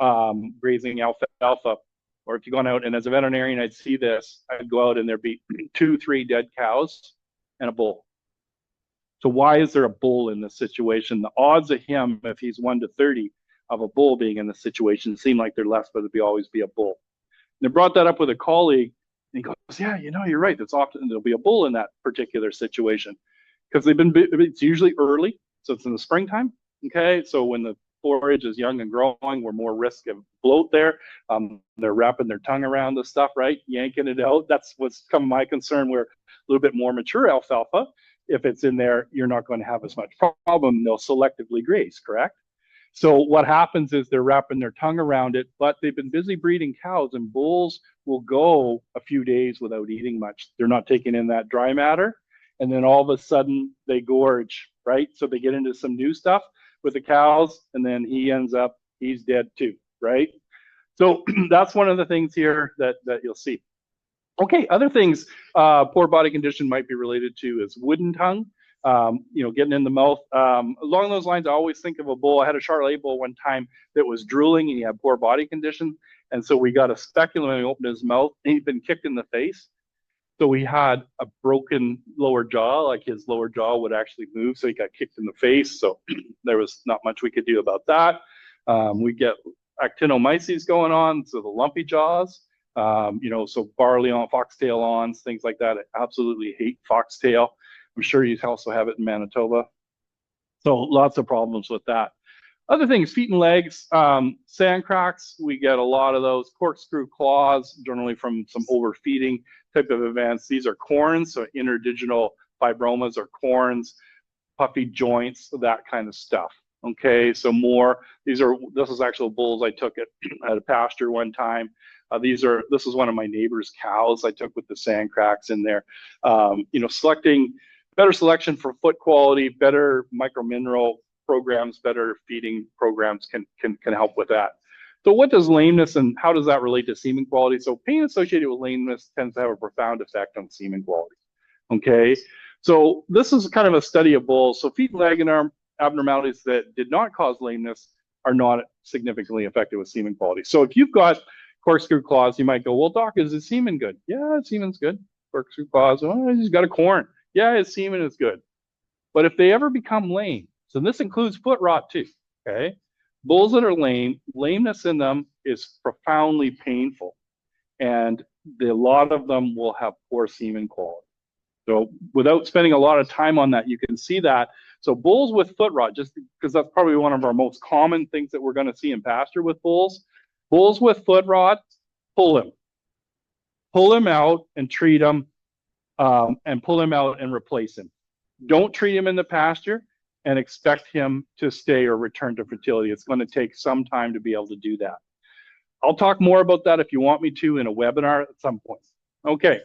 or grazing alfalfa, or if you've gone out, and as a veterinarian, I'd see this, I'd go out and there'd be 2, 3 dead cows and a bull. So why is there a bull in this situation? The odds of him, if he's 1 to 30, of a bull being in this situation seem like they're less, but it'd always be a bull. And I brought that up with a colleague, and he goes, yeah, you know, you're right. It's often there'll be a bull in that particular situation because it's usually early. So it's in the springtime. Okay. So when the forage is young and growing, we're more risk of bloat there. They're wrapping their tongue around the stuff, right? Yanking it out. That's what's come my concern, where a little bit more mature alfalfa, if it's in there, you're not going to have as much problem. They'll selectively graze, correct? So what happens is they're wrapping their tongue around it, but they've been busy breeding cows, and bulls will go a few days without eating much. They're not taking in that dry matter. And then all of a sudden they gorge, right? So they get into some new stuff with the cows, and then he's dead too, right? So that's one of the things here that you'll see. Okay, other things poor body condition might be related to is wooden tongue, getting in the mouth. Along those lines, I always think of a bull. I had a Charolais bull one time that was drooling and he had poor body condition. And so we got a speculum and he opened his mouth and he'd been kicked in the face. So he had a broken lower jaw, like his lower jaw would actually move. So he got kicked in the face. So there was not much we could do about that. We get actinomyces going on, so the lumpy jaws. So barley on, foxtail awns, things like that. I absolutely hate foxtail. I'm sure you also have it in Manitoba. So lots of problems with that. Other things, feet and legs, sand cracks, we get a lot of those. Corkscrew claws, generally from some overfeeding type of events. These are corns, so interdigital fibromas or corns, puffy joints, that kind of stuff. Okay, so this is actual bulls I took at a pasture one time. This is one of my neighbor's cows I took with the sand cracks in there. Selecting better selection for foot quality, better micromineral programs, better feeding programs can help with that. So what does lameness and how does that relate to semen quality? So pain associated with lameness tends to have a profound effect on semen quality. Okay, so this is kind of a study of bulls. So feet and leg and arm abnormalities that did not cause lameness are not significantly affected with semen quality. So if you've got corkscrew claws, you might go, well, doc, is his semen good? Yeah, his semen's good. Corkscrew claws, he's got a corn. Yeah, his semen is good. But if they ever become lame, so this includes foot rot too, okay? Bulls that are lame, lameness in them is profoundly painful. And a lot of them will have poor semen quality. So without spending a lot of time on that, you can see that. So bulls with foot rot, just because that's probably one of our most common things that we're going to see in pasture with bulls. Bulls with foot rot, pull him. Pull him out and treat him, and pull him out and replace him. Don't treat him in the pasture and expect him to stay or return to fertility. It's going to take some time to be able to do that. I'll talk more about that if you want me to in a webinar at some point. Okay.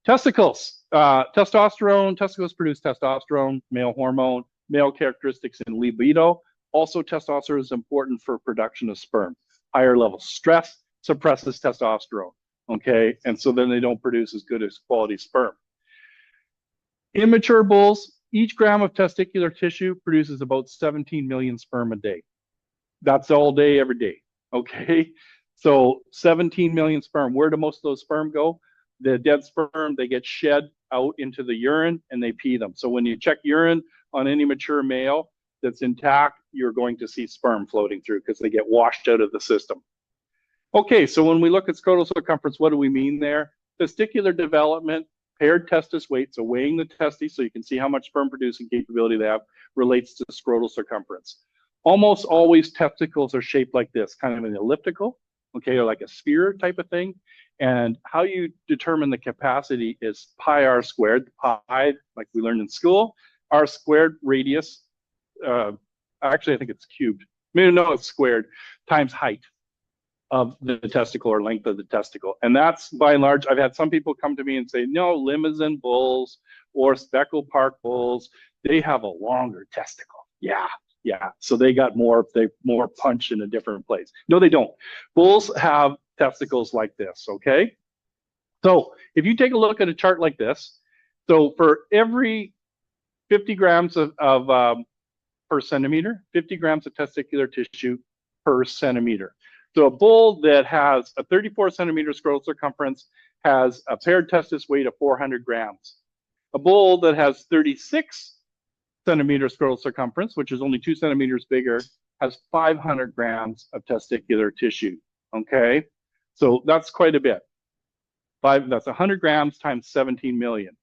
Testicles. Testicles produce testosterone, male hormone, male characteristics in libido. Also, testosterone is important for production of sperm. Higher level stress suppresses testosterone. Okay, and so then they don't produce as good as quality sperm. Immature bulls, each gram of testicular tissue produces about 17 million sperm a day. That's all day, every day. Okay, so 17 million sperm. Where do most of those sperm go? The dead sperm, they get shed out into the urine and they pee them. So when you check urine on any mature male that's intact, you're going to see sperm floating through because they get washed out of the system. Okay, so when we look at scrotal circumference, what do we mean there? Testicular development, paired testis weight, so weighing the testes so you can see how much sperm producing capability they have, relates to scrotal circumference. Almost always testicles are shaped like this, kind of an elliptical, okay, or like a sphere type of thing. And how you determine the capacity is pi r squared, pi, like we learned in school, r squared radius, actually I think it's cubed, no, it's squared, times height of the testicle or length of the testicle. And that's by and large, I've had some people come to me and say, no, Limousin bulls or Speckled Park bulls, they have a longer testicle. Yeah. So they got more punch in a different place. No, they don't. Bulls have testicles like this, okay? So if you take a look at a chart like this, so for every 50 grams per centimeter, 50 grams of testicular tissue per centimeter. So a bull that has a 34 centimeter scrotal circumference has a paired testis weight of 400 grams. A bull that has 36 centimeter scrotal circumference, which is only 2 centimeters bigger, has 500 grams of testicular tissue. Okay, so that's quite a bit. That's 100 grams times 17 million.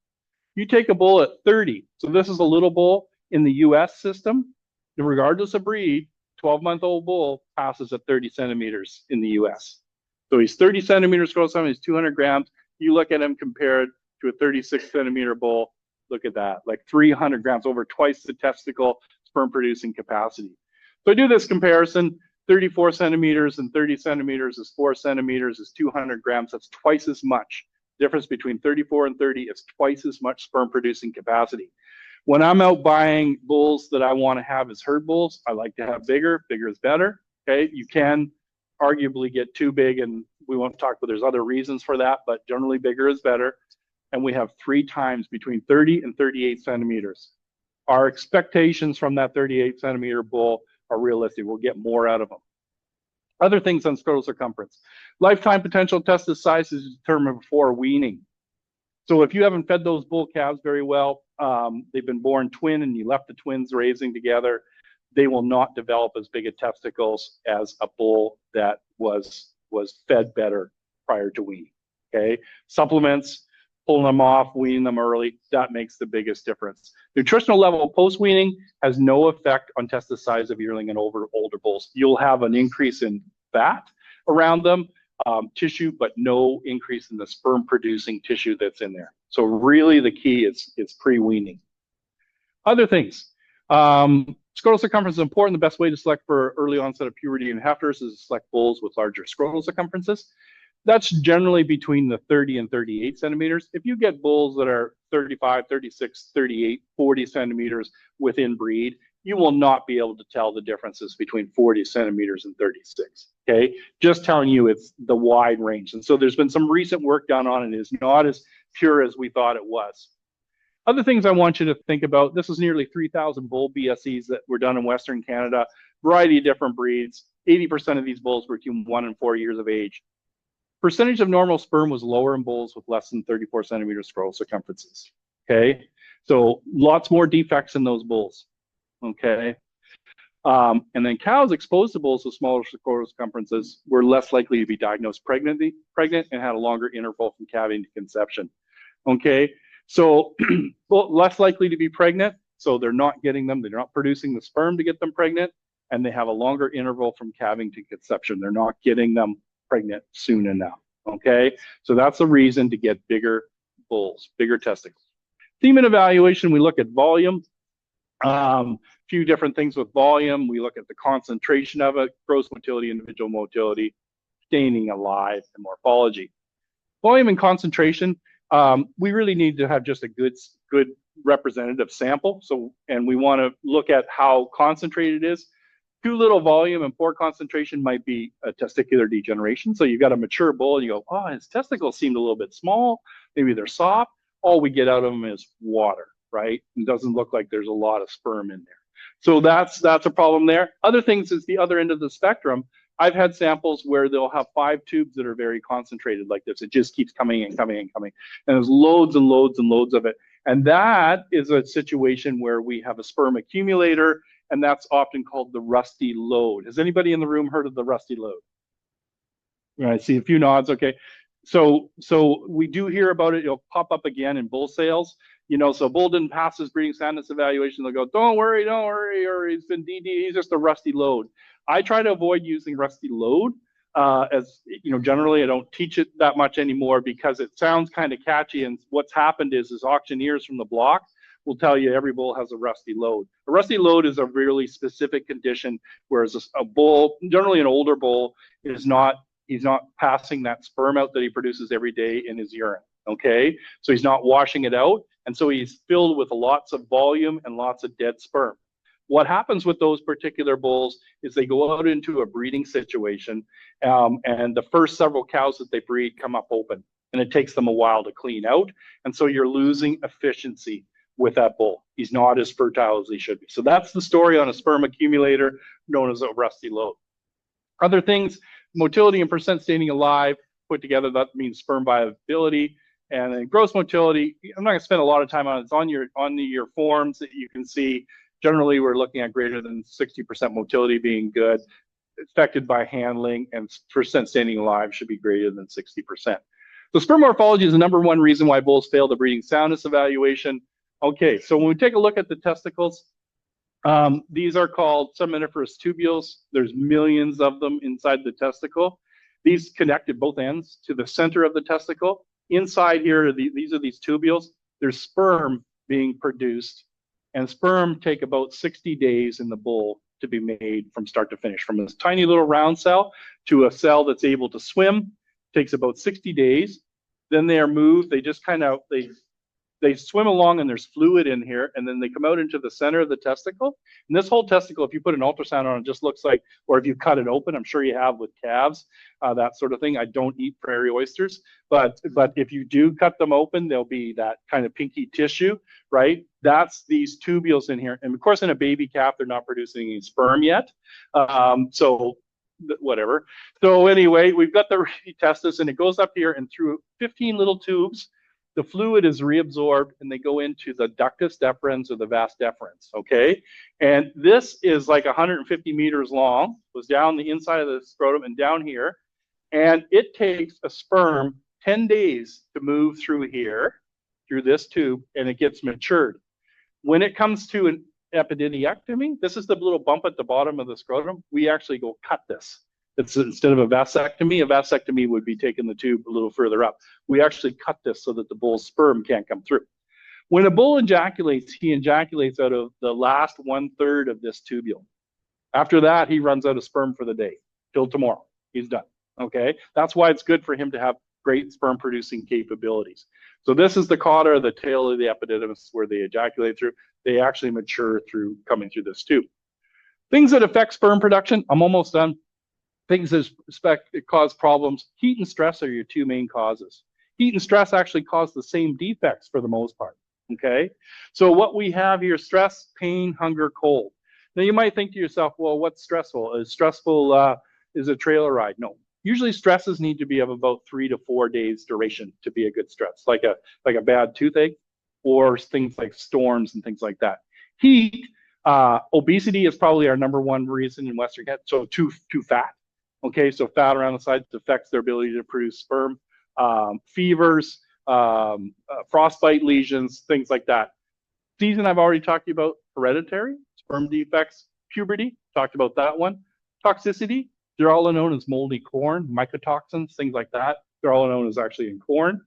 You take a bull at 30, so this is a little bull in the US system, regardless of breed, 12-month-old bull passes at 30 centimeters in the US. So he's 30 centimeters scrotal circumference, he's 200 grams. You look at him compared to a 36 centimeter bull, look at that, like 300 grams, over twice the testicle sperm producing capacity. So I do this comparison, 34 centimeters and 30 centimeters is 4 centimeters is 200 grams. That's twice as much. Difference between 34 and 30 is twice as much sperm producing capacity. When I'm out buying bulls that I want to have as herd bulls, I like to have bigger. Bigger is better. Okay, you can arguably get too big, and we won't talk, but there's other reasons for that, but generally bigger is better. And we have 3 times between 30 and 38 centimeters. Our expectations from that 38 centimeter bull are realistic. We'll get more out of them. Other things on scrotal circumference. Lifetime potential testis size is determined before weaning. So if you haven't fed those bull calves very well, they've been born twin and you left the twins raising together, they will not develop as big a testicles as a bull that was fed better prior to weaning. Okay, supplements, pulling them off, weaning them early, that makes the biggest difference. Nutritional level post-weaning has no effect on testis size of yearling and older bulls. You'll have an increase in fat around them, tissue, but no increase in the sperm producing tissue that's in there. So really the key is pre-weaning. Other things, scrotal circumference is important. The best way to select for early onset of puberty in heifers is to select bulls with larger scrotal circumferences. That's generally between the 30 and 38 centimeters. If you get bulls that are 35, 36, 38, 40 centimeters within breed, you will not be able to tell the differences between 40 centimeters and 36, okay? Just telling you it's the wide range. And so there's been some recent work done on it. It is not as pure as we thought it was. Other things I want you to think about, this is nearly 3,000 bull BSEs that were done in Western Canada, variety of different breeds. 80% of these bulls were between 1 and 4 years of age. Percentage of normal sperm was lower in bulls with less than 34 centimeter scrotal circumferences, okay? So lots more defects in those bulls, okay? And then cows exposed to bulls with smaller scrotal circumferences were less likely to be diagnosed pregnant and had a longer interval from calving to conception, okay? So less likely to be pregnant, so they're not getting them, they're not producing the sperm to get them pregnant, and they have a longer interval from calving to conception. They're not getting them pregnant soon enough, okay? So that's the reason to get bigger bulls, bigger testicles. Semen evaluation, we look at volume. Few different things with volume. We look at the concentration of it, gross motility, individual motility, staining alive, and morphology. Volume and concentration, we really need to have just a good representative sample. So, and we want to look at how concentrated it is. Too little volume and poor concentration might be a testicular degeneration. So you've got a mature bull and you go, oh, his testicles seemed a little bit small. Maybe they're soft. All we get out of them is water, right? It doesn't look like there's a lot of sperm in there. So that's a problem there. Other things is the other end of the spectrum. I've had samples where they'll have 5 tubes that are very concentrated like this. It just keeps coming and coming and coming. And there's loads and loads and loads of it. And that is a situation where we have a sperm accumulator, and that's often called the rusty load. Has anybody in the room heard of the rusty load? I see a few nods, okay. So we do hear about it. It'll pop up again in bull sales. You know, so bull didn't pass his breeding soundness evaluation. They'll go, don't worry, or he's been DD, he's just a rusty load. I try to avoid using rusty load. As you know, generally I don't teach it that much anymore because it sounds kind of catchy. And what's happened is auctioneers from the block will tell you every bull has a rusty load. A rusty load is a really specific condition, whereas a bull, generally an older bull, he's not passing that sperm out that he produces every day in his urine, okay? So he's not washing it out, and so he's filled with lots of volume and lots of dead sperm. What happens with those particular bulls is they go out into a breeding situation, and the first several cows that they breed come up open, and it takes them a while to clean out, and so you're losing efficiency with that bull. He's not as fertile as he should be. So that's the story on a sperm accumulator known as a rusty load. Other things, motility and percent staining alive put together, that means sperm viability. And then gross motility, I'm not gonna spend a lot of time on it. It's on your forms that you can see. Generally, we're looking at greater than 60% motility being good, affected by handling, and percent staining alive should be greater than 60%. So sperm morphology is the #1 reason why bulls fail the breeding soundness evaluation. Okay, so when we take a look at the testicles, these are called seminiferous tubules. There's millions of them inside the testicle. These connect at both ends to the center of the testicle. Inside here, these are these tubules. There's sperm being produced, and sperm take about 60 days in the bull to be made from start to finish, from this tiny little round cell to a cell that's able to swim. Takes about 60 days. Then they are moved. They just kind of, they swim along and there's fluid in here, and then they come out into the center of the testicle. And this whole testicle, if you put an ultrasound on it, just looks like, or if you cut it open, I'm sure you have with calves, that sort of thing. I don't eat prairie oysters, but if you do cut them open, there'll be that kind of pinky tissue, right? That's these tubules in here. And of course, in a baby calf, they're not producing any sperm yet. So whatever. So anyway, we've got the testis, and it goes up here, and through 15 little tubes, the fluid is reabsorbed and they go into the ductus deferens or the vas deferens, okay? And this is like 150 meters long, goes down the inside of the scrotum and down here, and it takes a sperm 10 days to move through here, through this tube, and it gets matured. When it comes to an epididyectomy, this is the little bump at the bottom of the scrotum, we actually go cut this. It's instead of a vasectomy would be taking the tube a little further up. We actually cut this so that the bull's sperm can't come through. When a bull ejaculates, he ejaculates out of the last 1/3 of this tubule. After that, he runs out of sperm for the day. Till tomorrow, he's done, okay? That's why it's good for him to have great sperm producing capabilities. So this is the cauda, the tail of the epididymis, where they ejaculate through. They actually mature through coming through this tube. Things that affect sperm production, I'm almost done. Things that cause problems, heat and stress are your two main causes. Heat and stress actually cause the same defects for the most part, okay? So what we have here, stress, pain, hunger, cold. Now you might think to yourself, well, what's stressful? Is stressful, is a trailer ride? No. Usually stresses need to be of about 3 to 4 days duration to be a good stress, like a bad toothache or things like storms and things like that. Heat, obesity is probably our #1 reason in Western Canada, so too fat. Okay, so fat around the sides affects their ability to produce sperm. Fevers, frostbite lesions, things like that. Season I've already talked to you about, hereditary, sperm defects, puberty, talked about that one. Toxicity, they're all known as moldy corn, mycotoxins, things like that. They're all known as actually in corn.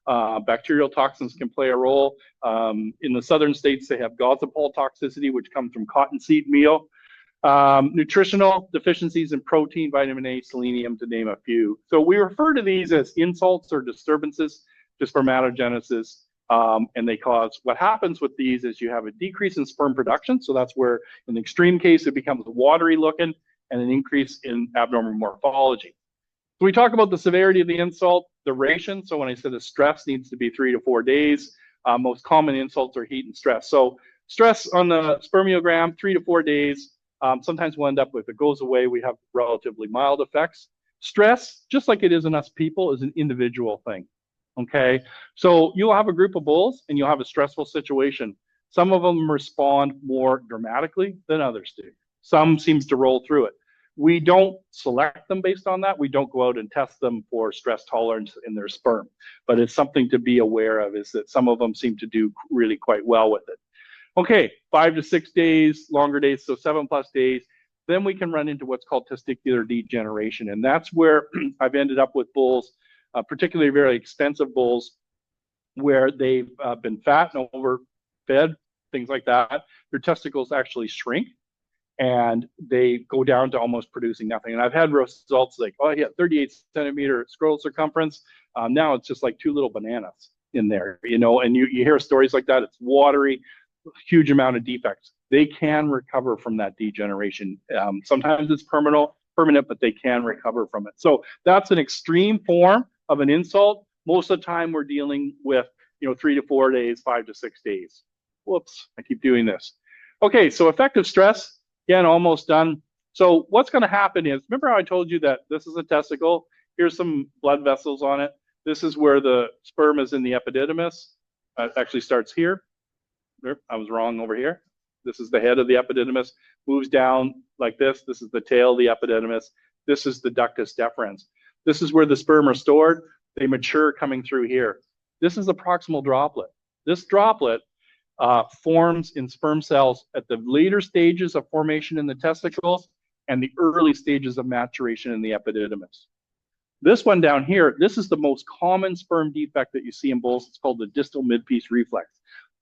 Bacterial toxins can play a role. In the southern states, they have gazopol toxicity, which comes from cottonseed meal. Nutritional deficiencies in protein, vitamin A, selenium, to name a few. So we refer to these as insults or disturbances to spermatogenesis, and they cause, what happens with these is you have a decrease in sperm production, so that's where in the extreme case it becomes watery looking, and an increase in abnormal morphology. So we talk about the severity of the insult, duration, so when I said the stress needs to be 3 to 4 days, most common insults are heat and stress. So stress on the spermiogram, 3 to 4 days. Sometimes we'll end up with, if it goes away, we have relatively mild effects. Stress, just like it is in us people, is an individual thing, okay? So you'll have a group of bulls and you'll have a stressful situation. Some of them respond more dramatically than others do. Some seems to roll through it. We don't select them based on that. We don't go out and test them for stress tolerance in their sperm. But it's something to be aware of, is that some of them seem to do really quite well with it. Okay, 5 to 6 days, longer days, so 7+ days. Then we can run into what's called testicular degeneration. And that's where I've ended up with bulls, particularly very expensive bulls, where they've been fat and overfed, things like that. Their testicles actually shrink and they go down to almost producing nothing. And I've had results like, oh yeah, 38 centimeter scrotal circumference. Now it's just like 2 little bananas in there, you know, and you hear stories like that. It's watery, huge amount of defects. They can recover from that degeneration. Sometimes it's permanent, but they can recover from it. So that's an extreme form of an insult. Most of the time we're dealing with, 3 to 4 days, 5 to 6 days. Whoops, I keep doing this. Okay, so effective stress, again, almost done. So what's going to happen is, remember how I told you that this is a testicle? Here's some blood vessels on it. This is where the sperm is in the epididymis. It actually starts here. I was wrong over here. This is the head of the epididymis, moves down like this. This is the tail of the epididymis. This is the ductus deferens. This is where the sperm are stored. They mature coming through here. This is the proximal droplet. This droplet forms in sperm cells at the later stages of formation in the testicles and the early stages of maturation in the epididymis. This one down here, this is the most common sperm defect that you see in bulls. It's called the distal midpiece reflex.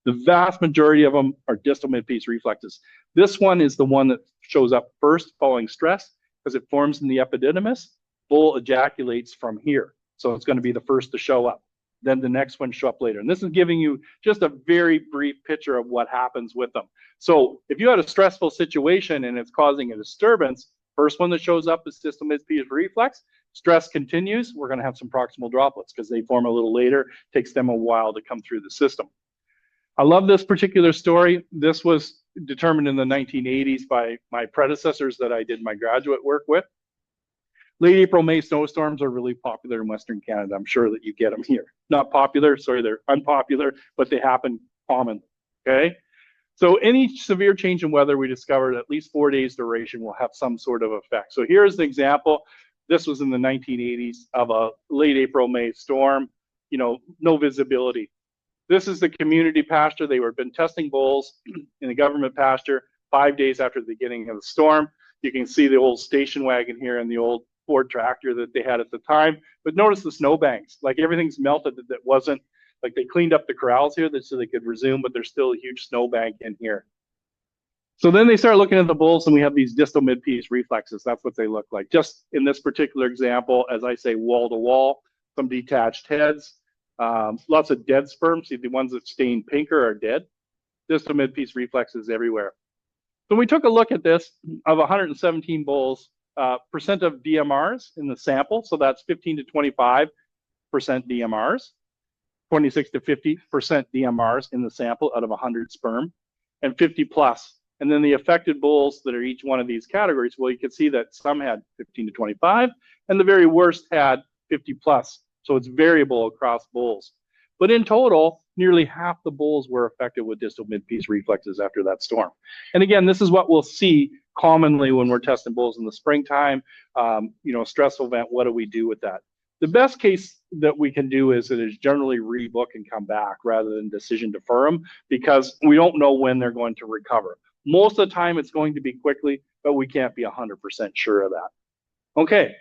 The vast majority of them are distal mid-piece reflexes. This one is the one that shows up first following stress because it forms in the epididymis. Bull ejaculates from here. So it's going to be the first to show up. Then the next one show up later. And this is giving you just a very brief picture of what happens with them. So if you had a stressful situation and it's causing a disturbance, first one that shows up is distal mid-piece reflex. Stress continues, we're going to have some proximal droplets because they form a little later. It takes them a while to come through the system. I love this particular story. This was determined in the 1980s by my predecessors that I did my graduate work with. Late April, May snowstorms are really popular in Western Canada. I'm sure that you get them here. Not popular, sorry, they're unpopular, but they happen commonly, okay? So any severe change in weather, we discovered at least 4 days duration will have some sort of effect. So here's the example. This was in the 1980s of a late April, May storm, you know, no visibility. This is the community pasture. They were been testing bulls in the government pasture 5 days after the beginning of the storm. You can see the old station wagon here and the old Ford tractor that they had at the time. But notice the snowbanks, like everything's melted that wasn't, like they cleaned up the corrals here so they could resume, but there's still a huge snowbank in here. So then they start looking at the bulls and we have these distal mid-piece reflexes. That's what they look like. Just in this particular example, as I say, wall to wall, some detached heads, lots of dead sperm. See, the ones that stain pinker are dead. Distal mid-piece reflexes everywhere. So we took a look at this of 117 bulls, percent of DMRs in the sample. So that's 15 to 25% DMRs, 26 to 50% DMRs in the sample out of 100 sperm, and 50 plus. And then the affected bulls that are each one of these categories, well, you can see that some had 15 to 25, and the very worst had 50 plus. So it's variable across bulls. But in total, nearly half the bulls were affected with distal mid-piece reflexes after that storm. And again, this is what we'll see commonly when we're testing bulls in the springtime. You know, stressful event, what do we do with that? The best case that we can do is generally rebook and come back rather than decision defer them because we don't know when they're going to recover. Most of the time it's going to be quickly, but we can't be 100% sure of that. Okay,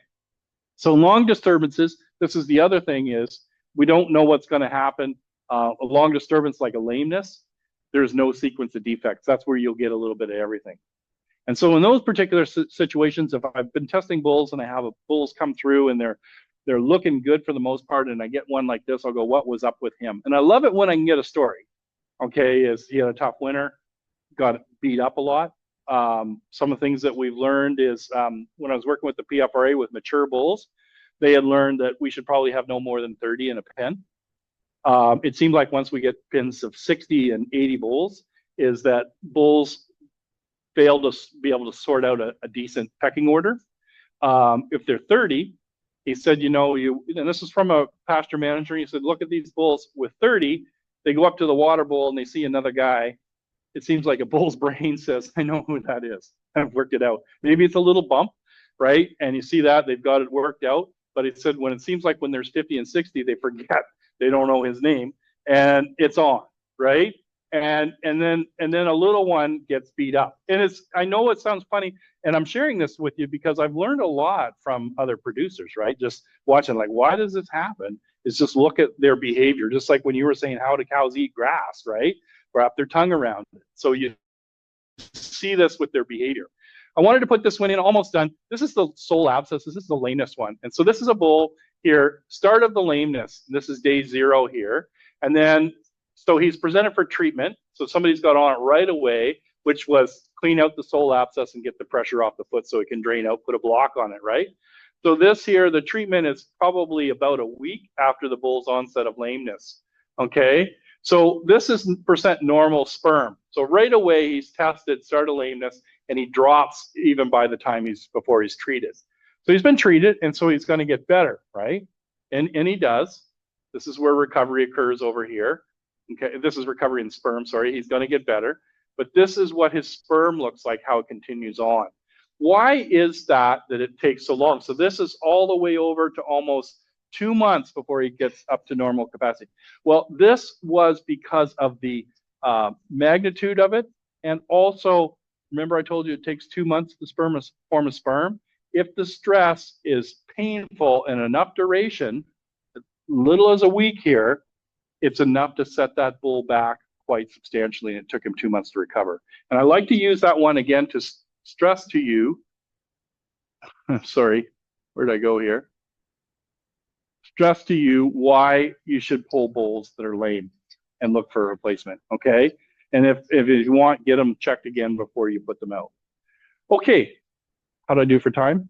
so long disturbances, this is the other thing is we don't know what's going to happen. A long disturbance like a lameness, there's no sequence of defects. That's where you'll get a little bit of everything. And so in those particular situations, if I've been testing bulls and I have bulls come through and they're looking good for the most part, and I get one like this, I'll go, what was up with him? And I love it when I can get a story. Okay, is he had a tough winter, got beat up a lot. Some of the things that we've learned is when I was working with the PFRA with mature bulls, they had learned that we should probably have no more than 30 in a pen. It seemed like once we get pens of 60 and 80 bulls, is that bulls fail to be able to sort out a decent pecking order. If they're 30, he said, you know, and this is from a pasture manager, he said, look at these bulls with 30, they go up to the water bowl and they see another guy. It seems like a bull's brain says, I know who that is. I've worked it out. Maybe it's a little bump, right? And you see that they've got it worked out. But it said when it seems like when there's 50 and 60, they forget, they don't know his name, and it's on, right? And then a little one gets beat up. And I know it sounds funny, and I'm sharing this with you because I've learned a lot from other producers, right? Just watching, like, why does this happen? Is just look at their behavior, just like when you were saying, how do cows eat grass, right? Wrap their tongue around it. So you see this with their behavior. I wanted to put this one in, almost done. This is the sole abscess. This is the lameness one. And so this is a bull here, start of the lameness. This is day 0 here. And then, so he's presented for treatment. So somebody's got on it right away, which was clean out the sole abscess and get the pressure off the foot so it can drain out, put a block on it, right? So this here, the treatment is probably about a week after the bull's onset of lameness, okay? So this is percent normal sperm. So right away he's tested, start of lameness, and he drops even by the time before he's treated. So he's been treated, and so he's going to get better, right? And he does. This is where recovery occurs over here. Okay, this is recovery in sperm, sorry. He's going to get better. But this is what his sperm looks like, how it continues on. Why is that it takes so long? So this is all the way over to almost 2 months before he gets up to normal capacity. Well, this was because of the magnitude of it, and also, remember I told you it takes 2 months to form a sperm? If the stress is painful and enough duration, little as a week here, it's enough to set that bull back quite substantially, and it took him 2 months to recover. And I like to use that one again to stress to you, sorry, where did I go here? Stress to you why you should pull bulls that are lame and look for a replacement, okay? And if you want, get them checked again before you put them out. Okay, how do I do for time?